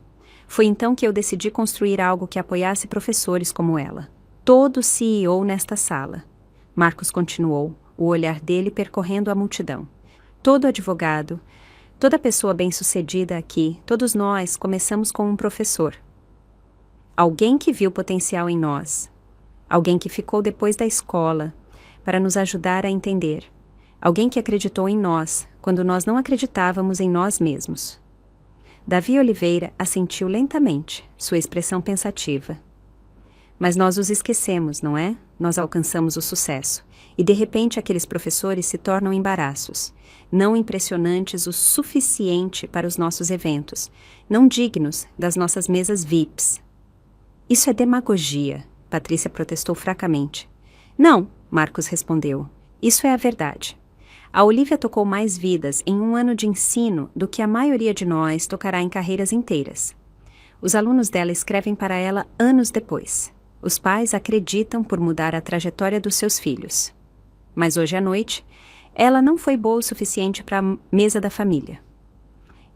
Foi então que eu decidi construir algo que apoiasse professores como ela. Todo CEO nesta sala. Marcos continuou, o olhar dele percorrendo a multidão. Todo advogado, toda pessoa bem-sucedida aqui, todos nós começamos com um professor. Alguém que viu potencial em nós. Alguém que ficou depois da escola para nos ajudar a entender. Alguém que acreditou em nós quando nós não acreditávamos em nós mesmos. Davi Oliveira assentiu lentamente, sua expressão pensativa. Mas nós os esquecemos, não é? Nós alcançamos o sucesso. E de repente aqueles professores se tornam embaraços, não impressionantes o suficiente para os nossos eventos, não dignos das nossas mesas VIPs. Isso é demagogia, Patrícia protestou fracamente. Não, Marcos respondeu. Isso é a verdade. A Olivia tocou mais vidas em 1 ano de ensino do que a maioria de nós tocará em carreiras inteiras. Os alunos dela escrevem para ela anos depois. Os pais acreditam por mudar a trajetória dos seus filhos. Mas hoje à noite, ela não foi boa o suficiente para a mesa da família.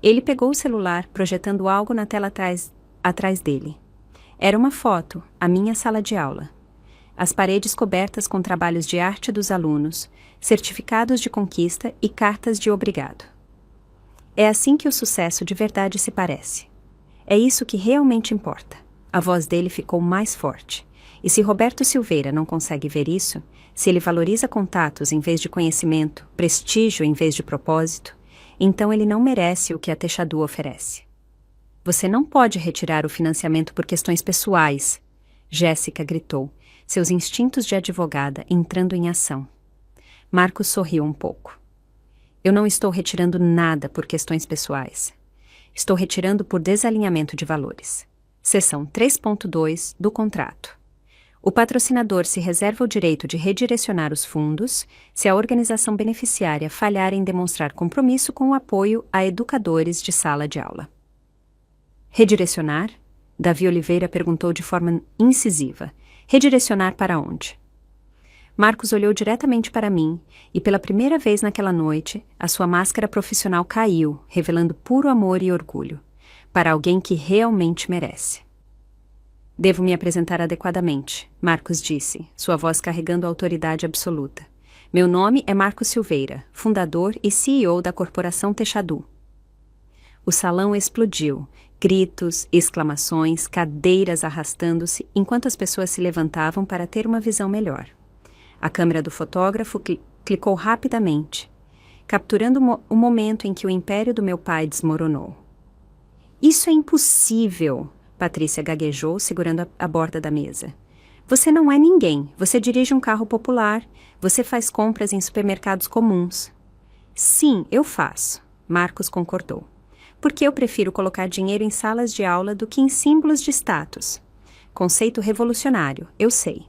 Ele pegou o celular, projetando algo na tela atrás dele. Era uma foto, a minha sala de aula. As paredes cobertas com trabalhos de arte dos alunos, certificados de conquista e cartas de obrigado. É assim que o sucesso de verdade se parece. É isso que realmente importa. A voz dele ficou mais forte. E se Roberto Silveira não consegue ver isso, se ele valoriza contatos em vez de conhecimento, prestígio em vez de propósito, então ele não merece o que a Techadu oferece. Você não pode retirar o financiamento por questões pessoais, Jéssica gritou, seus instintos de advogada entrando em ação. Marcos sorriu um pouco. Eu não estou retirando nada por questões pessoais. Estou retirando por desalinhamento de valores. Seção 3.2 do contrato. O patrocinador se reserva o direito de redirecionar os fundos se a organização beneficiária falhar em demonstrar compromisso com o apoio a educadores de sala de aula. Redirecionar? Davi Oliveira perguntou de forma incisiva. Redirecionar para onde? Marcos olhou diretamente para mim, e pela primeira vez naquela noite, a sua máscara profissional caiu, revelando puro amor e orgulho, para alguém que realmente merece. Devo me apresentar adequadamente, Marcos disse, sua voz carregando autoridade absoluta. Meu nome é Marcos Silveira, fundador e CEO da Corporação Techadu. O salão explodiu, gritos, exclamações, cadeiras arrastando-se, enquanto as pessoas se levantavam para ter uma visão melhor. A câmera do fotógrafo clicou rapidamente, capturando o momento em que o império do meu pai desmoronou. Isso é impossível, Patrícia gaguejou, segurando a borda da mesa. Você não é ninguém, você dirige um carro popular, você faz compras em supermercados comuns. Sim, eu faço, Marcos concordou. Porque eu prefiro colocar dinheiro em salas de aula do que em símbolos de status. Conceito revolucionário, eu sei.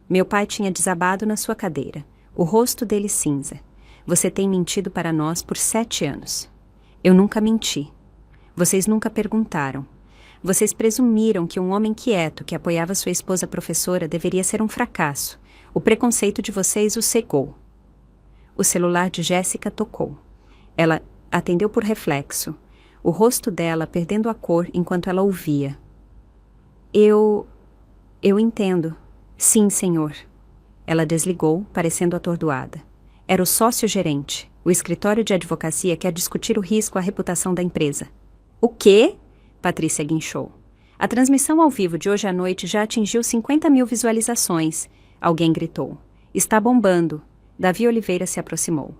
Meu pai tinha desabado na sua cadeira, o rosto dele cinza. Você tem mentido para nós por 7 anos. Eu nunca menti. Vocês nunca perguntaram. Vocês presumiram que um homem quieto que apoiava sua esposa professora deveria ser um fracasso. O preconceito de vocês o cegou. O celular de Jéssica tocou. Ela atendeu por reflexo, o rosto dela perdendo a cor enquanto ela ouvia. Eu entendo. Sim, senhor. Ela desligou, parecendo atordoada. Era o sócio-gerente. O escritório de advocacia quer discutir o risco à reputação da empresa. O quê? Patrícia guinchou. A transmissão ao vivo de hoje à noite já atingiu 50 mil visualizações. Alguém gritou. Está bombando. Davi Oliveira se aproximou.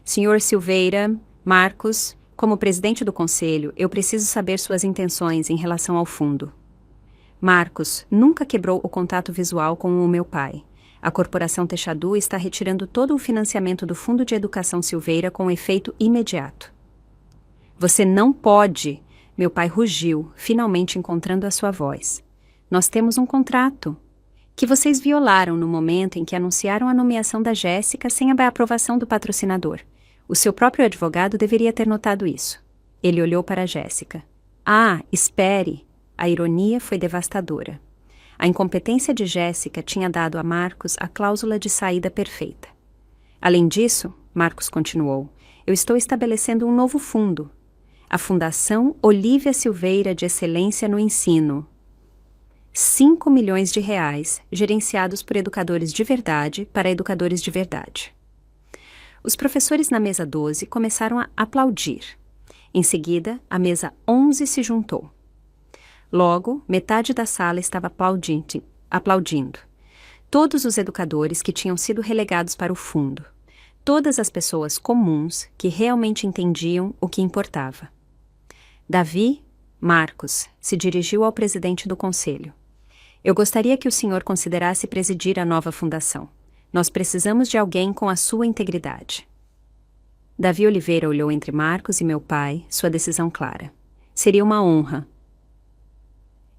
Senhor Silveira, Marcos, como presidente do conselho, eu preciso saber suas intenções em relação ao fundo. Marcos nunca quebrou o contato visual com o meu pai. A Corporação Techadu está retirando todo o financiamento do Fundo de Educação Silveira com efeito imediato. Você não pode! Meu pai rugiu, finalmente encontrando a sua voz. Nós temos um contrato que vocês violaram no momento em que anunciaram a nomeação da Jéssica sem a aprovação do patrocinador. O seu próprio advogado deveria ter notado isso. Ele olhou para a Jéssica. Ah, espere! A ironia foi devastadora. A incompetência de Jéssica tinha dado a Marcos a cláusula de saída perfeita. Além disso, Marcos continuou, eu estou estabelecendo um novo fundo. A Fundação Olívia Silveira de Excelência no Ensino. 5 milhões de reais, gerenciados por educadores de verdade para educadores de verdade. Os professores na mesa 12 começaram a aplaudir. Em seguida, a mesa 11 se juntou. Logo, metade da sala estava aplaudindo. Todos os educadores que tinham sido relegados para o fundo. Todas as pessoas comuns que realmente entendiam o que importava. Davi, Marcos, se dirigiu ao presidente do conselho. Eu gostaria que o senhor considerasse presidir a nova fundação. Nós precisamos de alguém com a sua integridade. Davi Oliveira olhou entre Marcos e meu pai, sua decisão clara. Seria uma honra.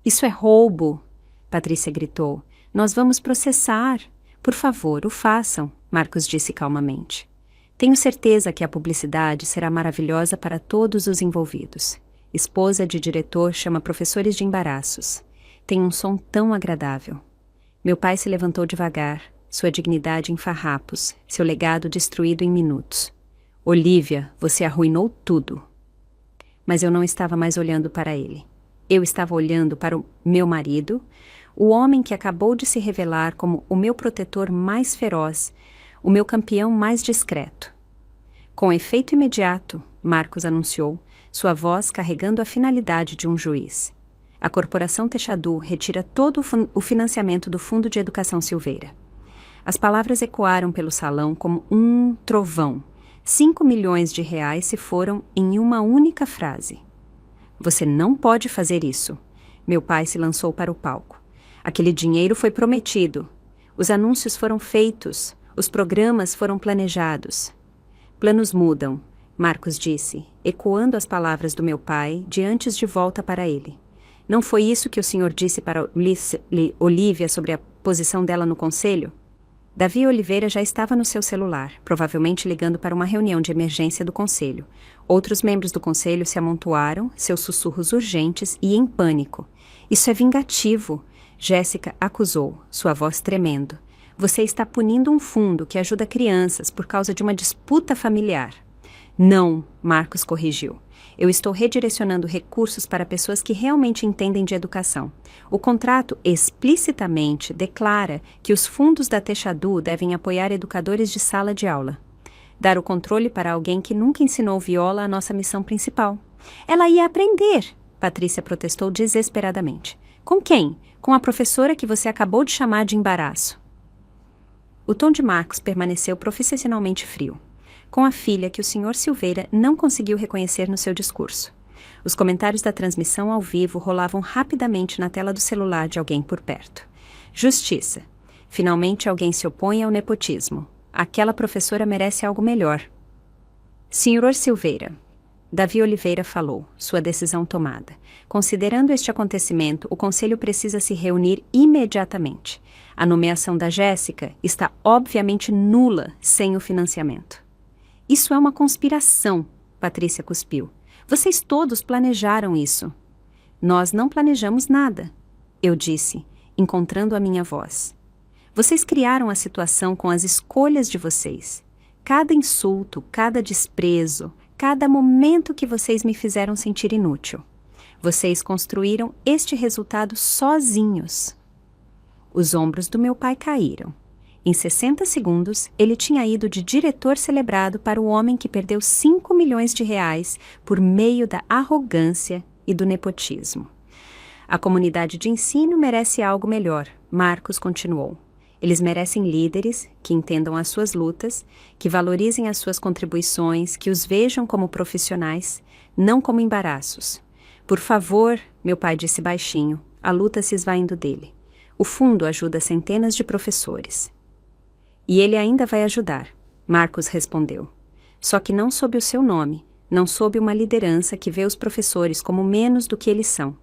Isso é roubo, Patrícia gritou. Nós vamos processar. Por favor, o façam, Marcos disse calmamente. Tenho certeza que a publicidade será maravilhosa para todos os envolvidos. Esposa de diretor chama professores de embaraços. Tem um som tão agradável. Meu pai se levantou devagar, sua dignidade em farrapos, seu legado destruído em minutos. Olívia, você arruinou tudo. Mas eu não estava mais olhando para ele. Eu estava olhando para o meu marido, o homem que acabou de se revelar como o meu protetor mais feroz, o meu campeão mais discreto. Com efeito imediato, Marcos anunciou, sua voz carregando a finalidade de um juiz. A Corporação Techadu retira todo o financiamento do Fundo de Educação Silveira. As palavras ecoaram pelo salão como um trovão. 5 milhões de reais se foram em uma única frase. Você não pode fazer isso. Meu pai se lançou para o palco. Aquele dinheiro foi prometido. Os anúncios foram feitos. Os programas foram planejados. Planos mudam, Marcos disse, ecoando as palavras do meu pai de antes de volta para ele. Não foi isso que o senhor disse para Olívia sobre a posição dela no conselho? Davi Oliveira já estava no seu celular, provavelmente ligando para uma reunião de emergência do conselho. Outros membros do conselho se amontoaram, seus sussurros urgentes e em pânico. Isso é vingativo, Jéssica acusou, sua voz tremendo. Você está punindo um fundo que ajuda crianças por causa de uma disputa familiar. Não, Marcos corrigiu. Eu estou redirecionando recursos para pessoas que realmente entendem de educação. O contrato explicitamente declara que os fundos da Techadu devem apoiar educadores de sala de aula. Dar o controle para alguém que nunca ensinou viola a nossa missão principal. Ela ia aprender, Patrícia protestou desesperadamente. Com quem? Com a professora que você acabou de chamar de embaraço. O tom de Marcos permaneceu profissionalmente frio. Com a filha que o Sr. Silveira não conseguiu reconhecer no seu discurso. Os comentários da transmissão ao vivo rolavam rapidamente na tela do celular de alguém por perto. Justiça. Finalmente alguém se opõe ao nepotismo. Aquela professora merece algo melhor. Sr. Silveira. Davi Oliveira falou, sua decisão tomada. Considerando este acontecimento, o Conselho precisa se reunir imediatamente. A nomeação da Jéssica está obviamente nula sem o financiamento. Isso é uma conspiração, Patrícia cuspiu. Vocês todos planejaram isso. Nós não planejamos nada, eu disse, encontrando a minha voz. Vocês criaram a situação com as escolhas de vocês. Cada insulto, cada desprezo, cada momento que vocês me fizeram sentir inútil. Vocês construíram este resultado sozinhos. Os ombros do meu pai caíram. Em 60 segundos, ele tinha ido de diretor celebrado para o homem que perdeu 5 milhões de reais por meio da arrogância e do nepotismo. A comunidade de ensino merece algo melhor, Marcos continuou. Eles merecem líderes que entendam as suas lutas, que valorizem as suas contribuições, que os vejam como profissionais, não como embaraços. Por favor, meu pai disse baixinho, a luta se esvaindo dele. O fundo ajuda centenas de professores. E ele ainda vai ajudar, Marcos respondeu. Só que não sob o seu nome, não sob uma liderança que vê os professores como menos do que eles são.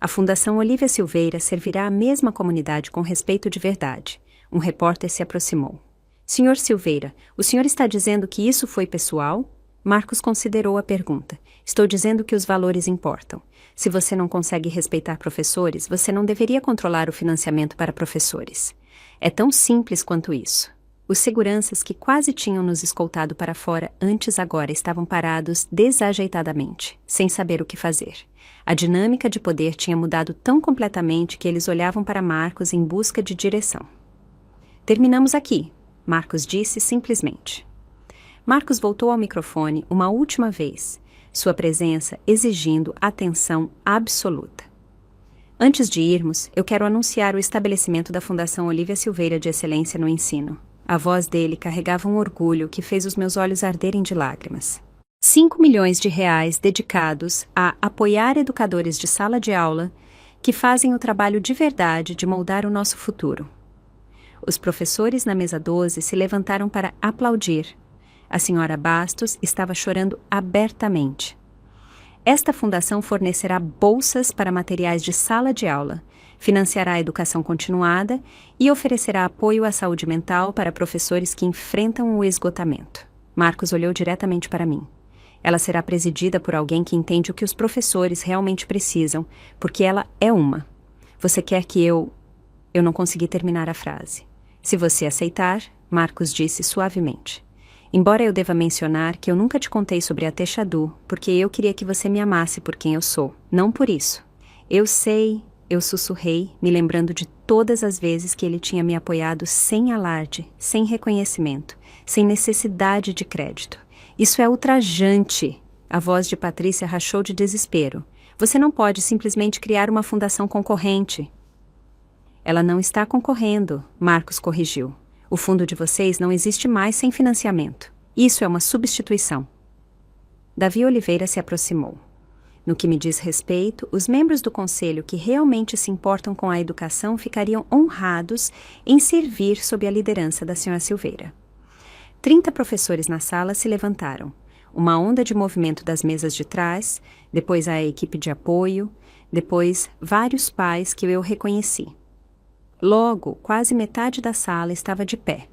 A Fundação Olívia Silveira servirá a mesma comunidade com respeito de verdade. Um repórter se aproximou. Sr. Silveira, o senhor está dizendo que isso foi pessoal? Marcos considerou a pergunta. Estou dizendo que os valores importam. Se você não consegue respeitar professores, você não deveria controlar o financiamento para professores. É tão simples quanto isso. Os seguranças que quase tinham nos escoltado para fora antes agora estavam parados desajeitadamente, sem saber o que fazer. A dinâmica de poder tinha mudado tão completamente que eles olhavam para Marcos em busca de direção. Terminamos aqui, Marcos disse simplesmente. Marcos voltou ao microfone uma última vez, sua presença exigindo atenção absoluta. Antes de irmos, eu quero anunciar o estabelecimento da Fundação Olívia Silveira de Excelência no Ensino. A voz dele carregava um orgulho que fez os meus olhos arderem de lágrimas. 5 milhões de reais dedicados a apoiar educadores de sala de aula que fazem o trabalho de verdade de moldar o nosso futuro. Os professores na mesa 12 se levantaram para aplaudir. A senhora Bastos estava chorando abertamente. Esta fundação fornecerá bolsas para materiais de sala de aula, financiará a educação continuada e oferecerá apoio à saúde mental para professores que enfrentam o esgotamento. Marcos olhou diretamente para mim. Ela será presidida por alguém que entende o que os professores realmente precisam, porque ela é uma. Você quer que eu não consegui terminar a frase. Se você aceitar, Marcos disse suavemente. Embora eu deva mencionar que eu nunca te contei sobre a Techadu, porque eu queria que você me amasse por quem eu sou, não por isso. Eu sei, eu sussurrei, me lembrando de todas as vezes que ele tinha me apoiado sem alarde, sem reconhecimento, sem necessidade de crédito. Isso é ultrajante. A voz de Patrícia rachou de desespero. Você não pode simplesmente criar uma fundação concorrente. Ela não está concorrendo, Marcos corrigiu. O fundo de vocês não existe mais sem financiamento. Isso é uma substituição. Davi Oliveira se aproximou. No que me diz respeito, os membros do conselho que realmente se importam com a educação ficariam honrados em servir sob a liderança da Sra. Silveira. 30 professores na sala se levantaram. Uma onda de movimento das mesas de trás, depois a equipe de apoio, depois vários pais que eu reconheci. Logo, quase metade da sala estava de pé.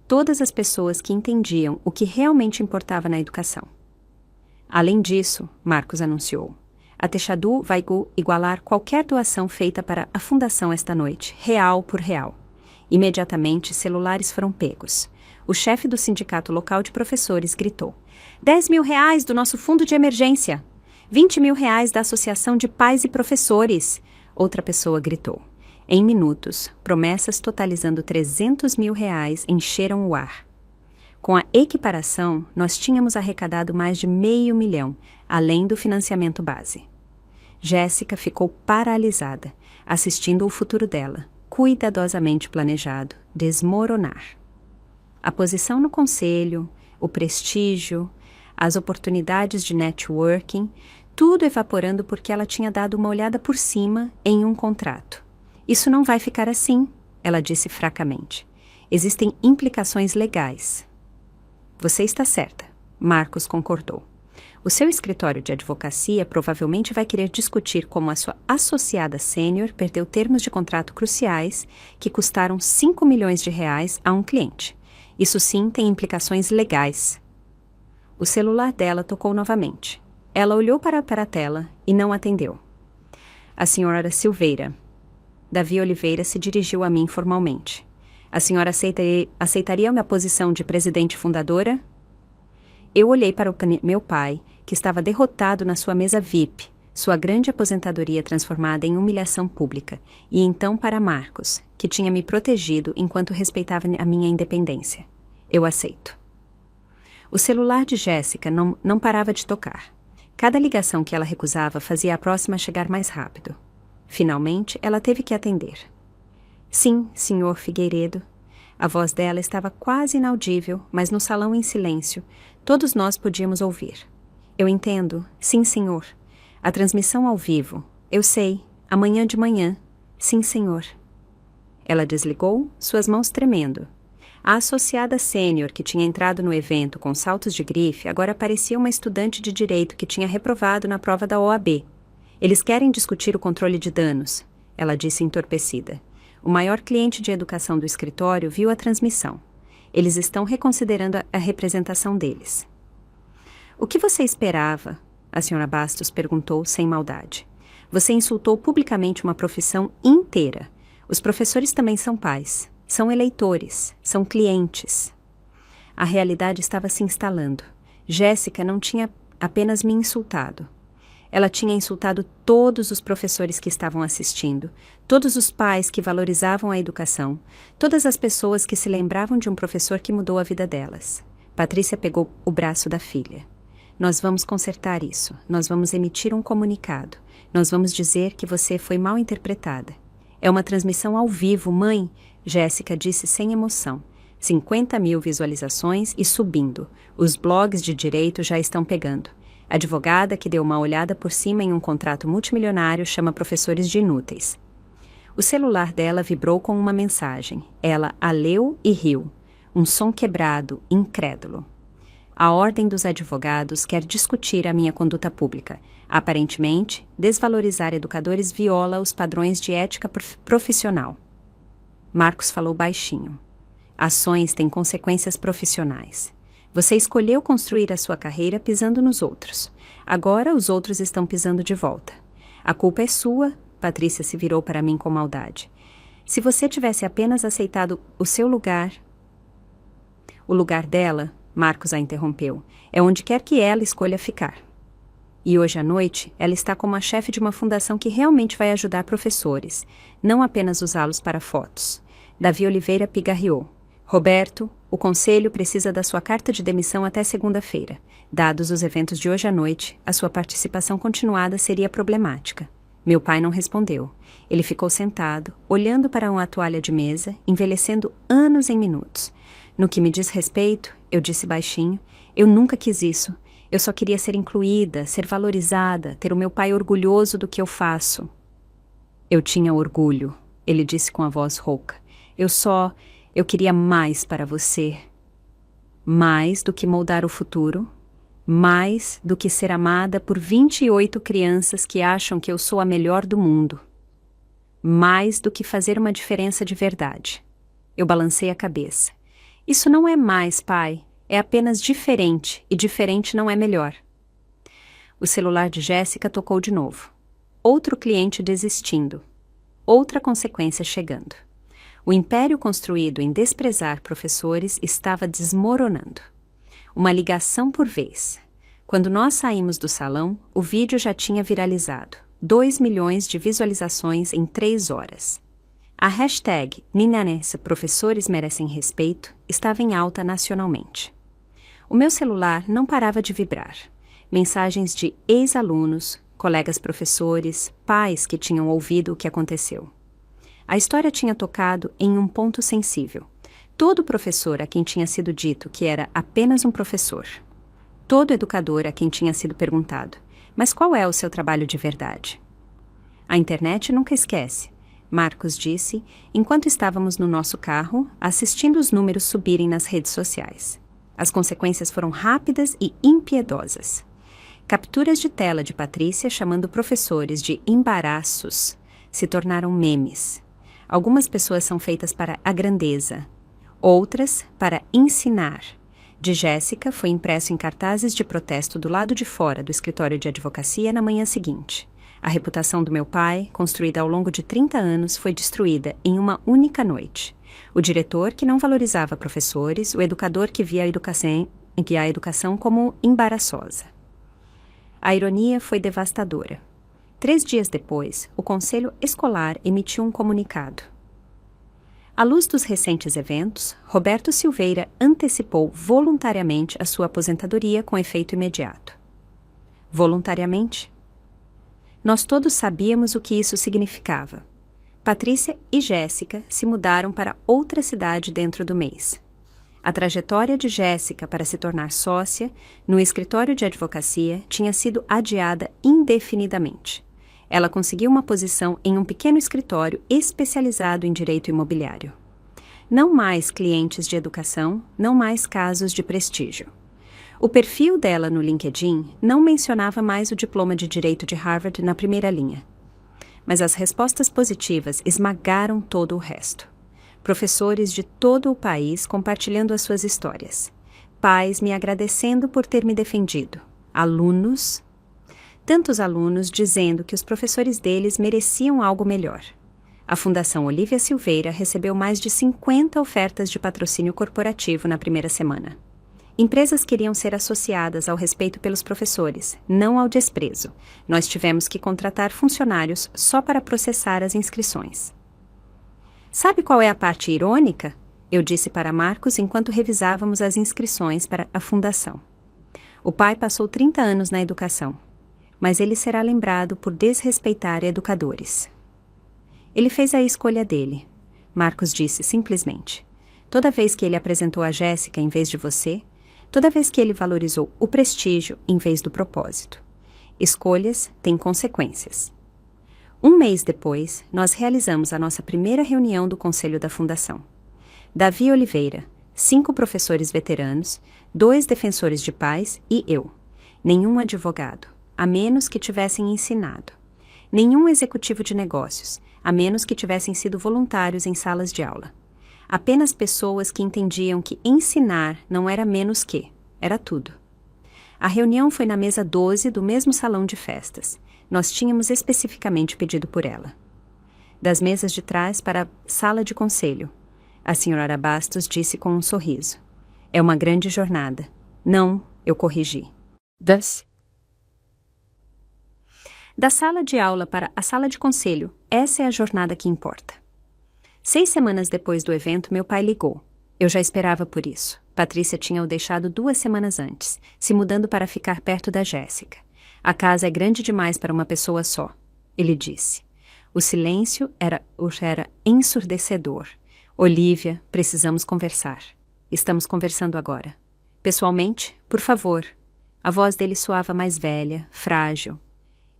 Todas as pessoas que entendiam o que realmente importava na educação. Além disso, Marcos anunciou, a Techadu vai igualar qualquer doação feita para a fundação esta noite, real por real. Imediatamente, celulares foram pegos. O chefe do sindicato local de professores gritou: 10 mil reais do nosso fundo de emergência! 20 mil reais da Associação de Pais e Professores! Outra pessoa gritou. Em minutos, promessas totalizando 300 mil reais encheram o ar. Com a equiparação, nós tínhamos arrecadado mais de R$500 mil, além do financiamento base. Jéssica ficou paralisada, assistindo o futuro dela, cuidadosamente planejado, desmoronar. A posição no conselho, o prestígio, as oportunidades de networking, tudo evaporando porque ela tinha dado uma olhada por cima em um contrato. Isso não vai ficar assim, ela disse fracamente. Existem implicações legais. Você está certa, Marcos concordou. O seu escritório de advocacia provavelmente vai querer discutir como a sua associada sênior perdeu termos de contrato cruciais que custaram R$5 milhões a um cliente. Isso sim tem implicações legais. O celular dela tocou novamente. Ela olhou para a tela e não atendeu. A senhora Silveira. Davi Oliveira se dirigiu a mim formalmente. A senhora aceitaria minha posição de presidente fundadora? Eu olhei para o meu pai, que estava derrotado na sua mesa VIP, sua grande aposentadoria transformada em humilhação pública, e então para Marcos, que tinha me protegido enquanto respeitava a minha independência. Eu aceito. O celular de Jéssica não parava de tocar. Cada ligação que ela recusava fazia a próxima chegar mais rápido. Finalmente, ela teve que atender. Sim, senhor Figueiredo. A voz dela estava quase inaudível, mas no salão em silêncio, todos nós podíamos ouvir. Eu entendo. Sim, senhor. A transmissão ao vivo. Eu sei. Amanhã de manhã. Sim, senhor. Ela desligou, suas mãos tremendo. A associada sênior que tinha entrado no evento com saltos de grife agora parecia uma estudante de direito que tinha reprovado na prova da OAB. Eles querem discutir o controle de danos, ela disse entorpecida. O maior cliente de educação do escritório viu a transmissão. Eles estão reconsiderando a representação deles. O que você esperava? A senhora Bastos perguntou sem maldade. Você insultou publicamente uma profissão inteira. Os professores também são pais, são eleitores, são clientes. A realidade estava se instalando. Jéssica não tinha apenas me insultado. Ela tinha insultado todos os professores que estavam assistindo, todos os pais que valorizavam a educação, todas as pessoas que se lembravam de um professor que mudou a vida delas. Patrícia pegou o braço da filha. Nós vamos consertar isso. Nós vamos emitir um comunicado. Nós vamos dizer que você foi mal interpretada. É uma transmissão ao vivo, mãe, Jéssica disse sem emoção. 50 mil visualizações e subindo. Os blogs de direito já estão pegando. A advogada que deu uma olhada por cima em um contrato multimilionário chama professores de inúteis. O celular dela vibrou com uma mensagem. Ela a leu e riu. Um som quebrado, incrédulo. A Ordem dos Advogados quer discutir a minha conduta pública. Aparentemente, desvalorizar educadores viola os padrões de ética profissional. Marcos falou baixinho. Ações têm consequências profissionais. Você escolheu construir a sua carreira pisando nos outros. Agora os outros estão pisando de volta. A culpa é sua, Patrícia se virou para mim com maldade. Se você tivesse apenas aceitado o seu lugar... O lugar dela, Marcos a interrompeu, é onde quer que ela escolha ficar. E hoje à noite, ela está como a chefe de uma fundação que realmente vai ajudar professores, não apenas usá-los para fotos. Davi Oliveira pigarreou. Roberto, o conselho precisa da sua carta de demissão até segunda-feira. Dados os eventos de hoje à noite, a sua participação continuada seria problemática. Meu pai não respondeu. Ele ficou sentado, olhando para uma toalha de mesa, envelhecendo anos em minutos. No que me diz respeito, eu disse baixinho, eu nunca quis isso. Eu só queria ser incluída, ser valorizada, ter o meu pai orgulhoso do que eu faço. Eu tinha orgulho, ele disse com a voz rouca. Eu queria mais para você. Mais do que moldar o futuro. Mais do que ser amada por 28 crianças que acham que eu sou a melhor do mundo. Mais do que fazer uma diferença de verdade. Eu balancei a cabeça. Isso não é mais, pai. É apenas diferente, e diferente não é melhor. O celular de Jéssica tocou de novo. Outro cliente desistindo. Outra consequência chegando. O império construído em desprezar professores estava desmoronando. Uma ligação por vez. Quando nós saímos do salão, o vídeo já tinha viralizado. 2 milhões de visualizações em 3 horas. A hashtag Ninanessa Professores Merecem Respeito estava em alta nacionalmente. O meu celular não parava de vibrar. Mensagens de ex-alunos, colegas professores, pais que tinham ouvido o que aconteceu. A história tinha tocado em um ponto sensível. Todo professor a quem tinha sido dito que era apenas um professor. Todo educador a quem tinha sido perguntado: mas qual é o seu trabalho de verdade? A internet nunca esquece, Marcos disse, enquanto estávamos no nosso carro, assistindo os números subirem nas redes sociais. As consequências foram rápidas e impiedosas. Capturas de tela de Patrícia chamando professores de embaraços se tornaram memes. Algumas pessoas são feitas para a grandeza, outras para ensinar. De Jéssica foi impresso em cartazes de protesto do lado de fora do escritório de advocacia na manhã seguinte. A reputação do meu pai, construída ao longo de 30 anos, foi destruída em uma única noite. O diretor que não valorizava professores, o educador que via a educação como embaraçosa. A ironia foi devastadora. 3 dias depois, o Conselho Escolar emitiu um comunicado. À luz dos recentes eventos, Roberto Silveira antecipou voluntariamente a sua aposentadoria com efeito imediato. Voluntariamente? Nós todos sabíamos o que isso significava. Patrícia e Jéssica se mudaram para outra cidade dentro do mês. A trajetória de Jéssica para se tornar sócia no escritório de advocacia tinha sido adiada indefinidamente. Ela conseguiu uma posição em um pequeno escritório especializado em direito imobiliário. Não mais clientes de educação, não mais casos de prestígio. O perfil dela no LinkedIn não mencionava mais o diploma de direito de Harvard na primeira linha. Mas as respostas positivas esmagaram todo o resto. Professores de todo o país compartilhando as suas histórias. Pais me agradecendo por ter me defendido. Alunos... Tantos alunos dizendo que os professores deles mereciam algo melhor. A Fundação Olívia Silveira recebeu mais de 50 ofertas de patrocínio corporativo na primeira semana. Empresas queriam ser associadas ao respeito pelos professores, não ao desprezo. Nós tivemos que contratar funcionários só para processar as inscrições. Sabe qual é a parte irônica? Eu disse para Marcos enquanto revisávamos as inscrições para a fundação. O pai passou 30 anos na educação, mas ele será lembrado por desrespeitar educadores. Ele fez a escolha dele, Marcos disse simplesmente. Toda vez que ele apresentou a Jéssica em vez de você, toda vez que ele valorizou o prestígio em vez do propósito. Escolhas têm consequências. Um mês depois, nós realizamos a nossa primeira reunião do Conselho da Fundação. Davi Oliveira, 5 professores veteranos, 2 defensores de pais e eu. Nenhum advogado, a menos que tivessem ensinado. Nenhum executivo de negócios, a menos que tivessem sido voluntários em salas de aula. Apenas pessoas que entendiam que ensinar não era menos que, era tudo. A reunião foi na mesa 12 do mesmo salão de festas. Nós tínhamos especificamente pedido por ela. Das mesas de trás para a sala de conselho, a senhora Bastos disse com um sorriso. É uma grande jornada. Não, eu corrigi. Da sala de aula para a sala de conselho, essa é a jornada que importa. 6 semanas depois do evento, meu pai ligou. Eu já esperava por isso. Patrícia tinha o deixado 2 semanas antes, se mudando para ficar perto da Jéssica. A casa é grande demais para uma pessoa só, ele disse. O silêncio era ensurdecedor. Olívia, precisamos conversar. Estamos conversando agora. Pessoalmente, por favor. A voz dele soava mais velha, frágil.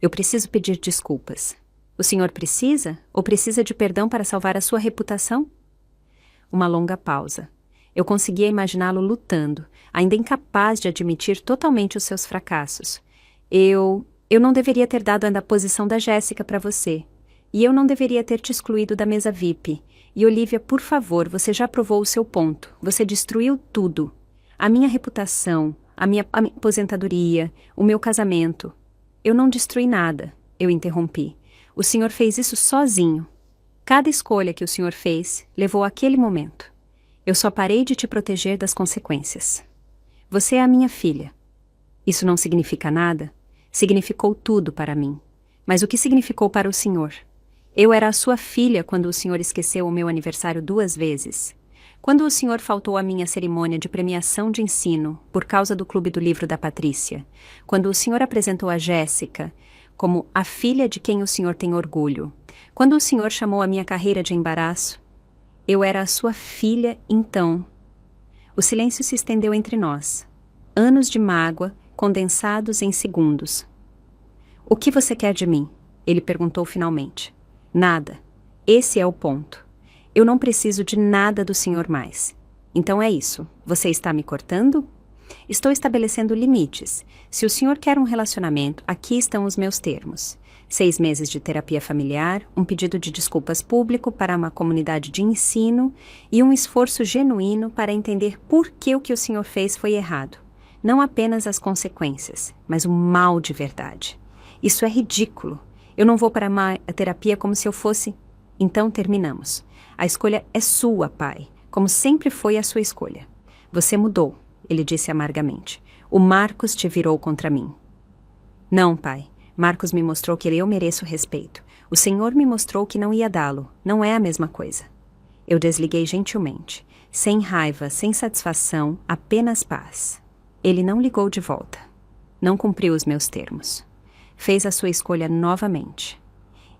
Eu preciso pedir desculpas. O senhor precisa? Ou precisa de perdão para salvar a sua reputação? Uma longa pausa. Eu conseguia imaginá-lo lutando, ainda incapaz de admitir totalmente os seus fracassos. Eu não deveria ter dado ainda a posição da Jéssica para você. E eu não deveria ter te excluído da mesa VIP. E Olivia, por favor, você já provou o seu ponto. Você destruiu tudo. A minha reputação, a minha aposentadoria, o meu casamento. Eu não destruí nada, eu interrompi. O senhor fez isso sozinho. Cada escolha que o senhor fez levou àquele momento. Eu só parei de te proteger das consequências. Você é a minha filha. Isso não significa nada? Significou tudo para mim. Mas o que significou para o senhor? Eu era a sua filha quando o senhor esqueceu o meu aniversário 2 vezes. Quando o senhor faltou à minha cerimônia de premiação de ensino por causa do Clube do Livro da Patrícia. Quando o senhor apresentou a Jéssica como a filha de quem o senhor tem orgulho. Quando o senhor chamou a minha carreira de embaraço. Eu era a sua filha então. O silêncio se estendeu entre nós. Anos de mágoa condensados em segundos. O que você quer de mim? Ele perguntou finalmente. Nada. Esse é o ponto. Eu não preciso de nada do senhor mais. Então é isso. Você está me cortando? Estou estabelecendo limites. Se o senhor quer um relacionamento, aqui estão os meus termos. 6 meses de terapia familiar, um pedido de desculpas público para uma comunidade de ensino e um esforço genuíno para entender por que o que o senhor fez foi errado. Não apenas as consequências, mas o mal de verdade. Isso é ridículo. Eu não vou para a terapia como se eu fosse... Então terminamos. A escolha é sua, pai, como sempre foi a sua escolha. Você mudou, ele disse amargamente. O Marcos te virou contra mim. Não, pai. Marcos me mostrou que eu mereço respeito. O Senhor me mostrou que não ia dá-lo. Não é a mesma coisa. Eu desliguei gentilmente. Sem raiva, sem satisfação, apenas paz. Ele não ligou de volta. Não cumpriu os meus termos. Fez a sua escolha novamente.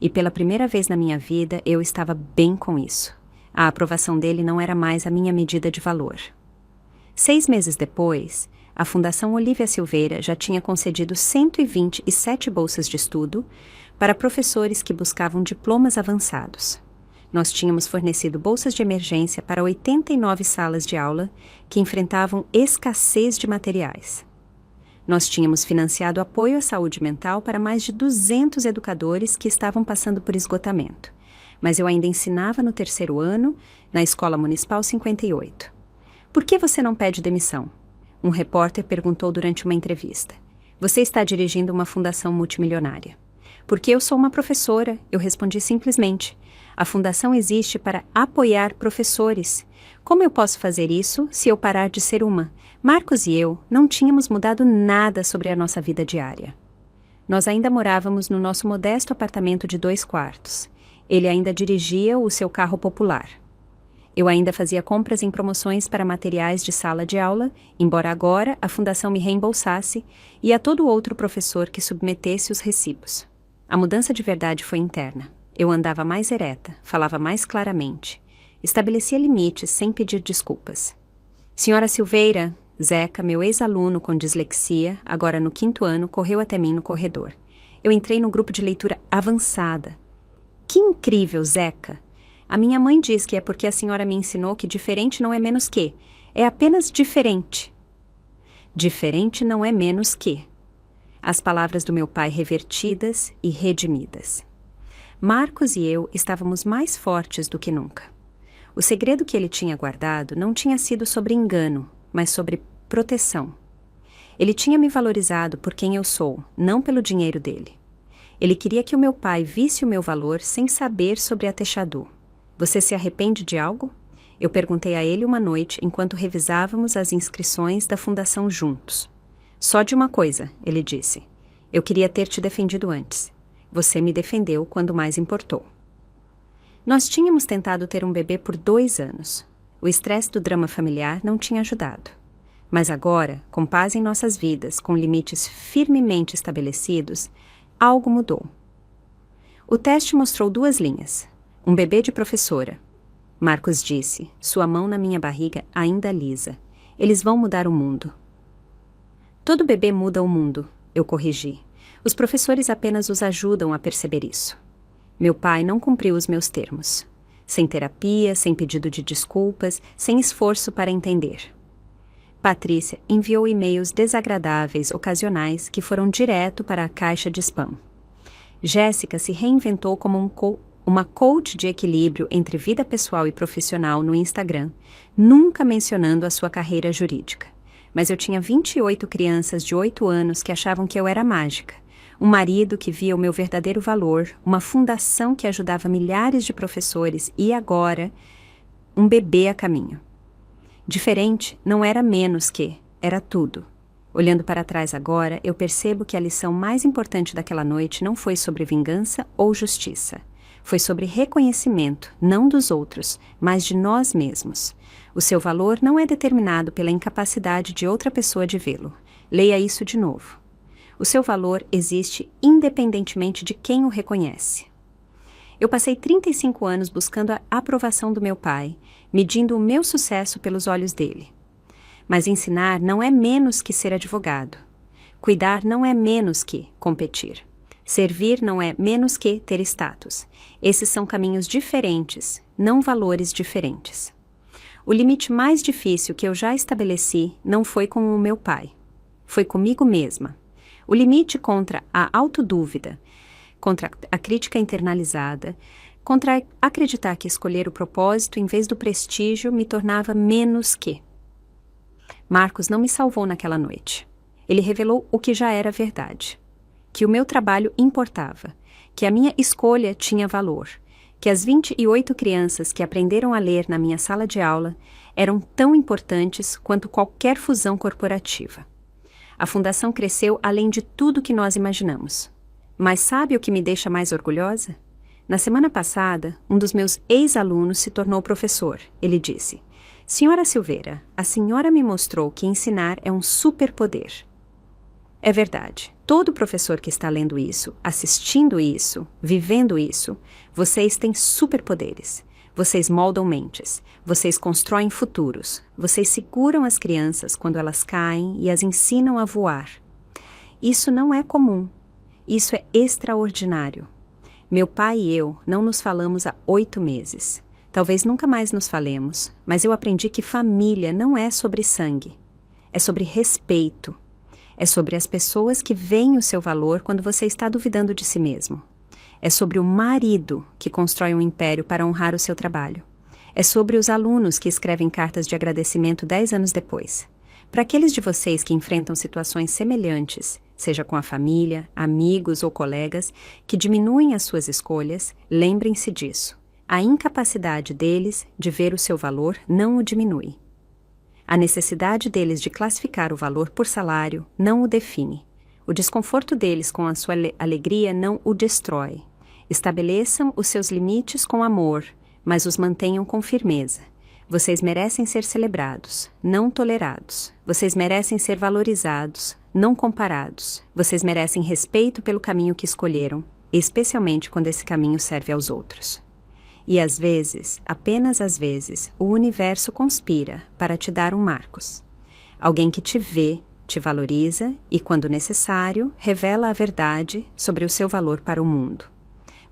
E pela primeira vez na minha vida, eu estava bem com isso. A aprovação dele não era mais a minha medida de valor. 6 meses depois, a Fundação Olivia Silveira já tinha concedido 127 bolsas de estudo para professores que buscavam diplomas avançados. Nós tínhamos fornecido bolsas de emergência para 89 salas de aula que enfrentavam escassez de materiais. Nós tínhamos financiado apoio à saúde mental para mais de 200 educadores que estavam passando por esgotamento. Mas eu ainda ensinava no 3º ano, na Escola Municipal 58. Por que você não pede demissão? Um repórter perguntou durante uma entrevista. Você está dirigindo uma fundação multimilionária. Porque eu sou uma professora, eu respondi simplesmente. A fundação existe para apoiar professores. Como eu posso fazer isso se eu parar de ser uma? Marcos e eu não tínhamos mudado nada sobre a nossa vida diária. Nós ainda morávamos no nosso modesto apartamento de 2 quartos. Ele ainda dirigia o seu carro popular. Eu ainda fazia compras em promoções para materiais de sala de aula, embora agora a fundação me reembolsasse, e a todo outro professor que submetesse os recibos. A mudança de verdade foi interna. Eu andava mais ereta, falava mais claramente. Estabelecia limites sem pedir desculpas. Senhora Silveira, Zeca, meu ex-aluno com dislexia, agora no 5º ano, correu até mim no corredor. Eu entrei no grupo de leitura avançada. Que incrível, Zeca! A minha mãe diz que é porque a senhora me ensinou que diferente não é menos que. É apenas diferente. Diferente não é menos que. As palavras do meu pai revertidas e redimidas. Marcos e eu estávamos mais fortes do que nunca. O segredo que ele tinha guardado não tinha sido sobre engano, mas sobre proteção. Ele tinha me valorizado por quem eu sou, não pelo dinheiro dele. Ele queria que o meu pai visse o meu valor sem saber sobre a Techadu. Você se arrepende de algo? Eu perguntei a ele uma noite enquanto revisávamos as inscrições da fundação juntos. Só de uma coisa, ele disse. Eu queria ter te defendido antes. Você me defendeu quando mais importou. Nós tínhamos tentado ter um bebê por 2 anos. O estresse do drama familiar não tinha ajudado. Mas agora, com paz em nossas vidas, com limites firmemente estabelecidos, algo mudou. O teste mostrou 2 linhas. Um bebê de professora. Marcos disse, sua mão na minha barriga ainda lisa. Eles vão mudar o mundo. Todo bebê muda o mundo, eu corrigi. Os professores apenas os ajudam a perceber isso. Meu pai não cumpriu os meus termos. Sem terapia, sem pedido de desculpas, sem esforço para entender. Patrícia enviou e-mails desagradáveis ocasionais que foram direto para a caixa de spam. Jéssica se reinventou como uma coach de equilíbrio entre vida pessoal e profissional no Instagram, nunca mencionando a sua carreira jurídica. Mas eu tinha 28 crianças de 8 anos que achavam que eu era mágica, um marido que via o meu verdadeiro valor, uma fundação que ajudava milhares de professores e agora, um bebê a caminho. Diferente não era menos que, era tudo. Olhando para trás agora, eu percebo que a lição mais importante daquela noite não foi sobre vingança ou justiça. Foi sobre reconhecimento, não dos outros, mas de nós mesmos. O seu valor não é determinado pela incapacidade de outra pessoa de vê-lo. Leia isso de novo. O seu valor existe independentemente de quem o reconhece. Eu passei 35 anos buscando a aprovação do meu pai, medindo o meu sucesso pelos olhos dele. Mas ensinar não é menos que ser advogado. Cuidar não é menos que competir. Servir não é menos que ter status. Esses são caminhos diferentes, não valores diferentes. O limite mais difícil que eu já estabeleci não foi com o meu pai. Foi comigo mesma. O limite contra a autodúvida, contra a crítica internalizada, contra acreditar que escolher o propósito em vez do prestígio me tornava menos que. Marcos não me salvou naquela noite. Ele revelou o que já era verdade. Que o meu trabalho importava, que a minha escolha tinha valor, que as 28 crianças que aprenderam a ler na minha sala de aula eram tão importantes quanto qualquer fusão corporativa. A fundação cresceu além de tudo que nós imaginamos. Mas sabe o que me deixa mais orgulhosa? Na semana passada, um dos meus ex-alunos se tornou professor. Ele disse: "Senhora Silveira, a senhora me mostrou que ensinar é um superpoder." É verdade. Todo professor que está lendo isso, assistindo isso, vivendo isso, vocês têm superpoderes. Vocês moldam mentes. Vocês constroem futuros. Vocês seguram as crianças quando elas caem e as ensinam a voar. Isso não é comum. Isso é extraordinário. Meu pai e eu não nos falamos há 8 meses. Talvez nunca mais nos falemos, mas eu aprendi que família não é sobre sangue. É sobre respeito. É sobre as pessoas que veem o seu valor quando você está duvidando de si mesmo. É sobre o marido que constrói um império para honrar o seu trabalho. É sobre os alunos que escrevem cartas de agradecimento 10 anos depois. Para aqueles de vocês que enfrentam situações semelhantes, seja com a família, amigos ou colegas, que diminuem as suas escolhas, lembrem-se disso. A incapacidade deles de ver o seu valor não o diminui. A necessidade deles de classificar o valor por salário não o define. O desconforto deles com a sua alegria não o destrói. Estabeleçam os seus limites com amor, mas os mantenham com firmeza. Vocês merecem ser celebrados, não tolerados. Vocês merecem ser valorizados, não comparados. Vocês merecem respeito pelo caminho que escolheram, especialmente quando esse caminho serve aos outros. E às vezes, apenas às vezes, o universo conspira para te dar um Marcos. Alguém que te vê, te valoriza e, quando necessário, revela a verdade sobre o seu valor para o mundo.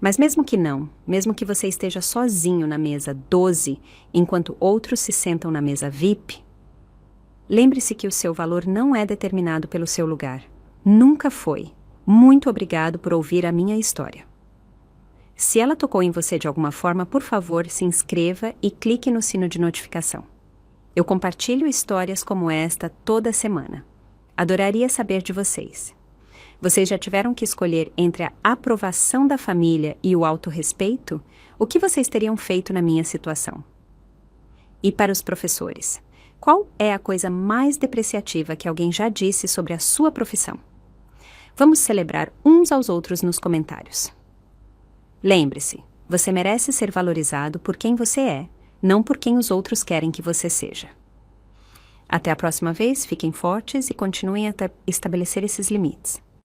Mas mesmo que você esteja sozinho na mesa 12, enquanto outros se sentam na mesa VIP, lembre-se que o seu valor não é determinado pelo seu lugar. Nunca foi. Muito obrigado por ouvir a minha história. Se ela tocou em você de alguma forma, por favor, se inscreva e clique no sino de notificação. Eu compartilho histórias como esta toda semana. Adoraria saber de vocês. Vocês já tiveram que escolher entre a aprovação da família e o autorrespeito? O que vocês teriam feito na minha situação? E para os professores, qual é a coisa mais depreciativa que alguém já disse sobre a sua profissão? Vamos celebrar uns aos outros nos comentários. Lembre-se, você merece ser valorizado por quem você é, não por quem os outros querem que você seja. Até a próxima vez, fiquem fortes e continuem a estabelecer esses limites.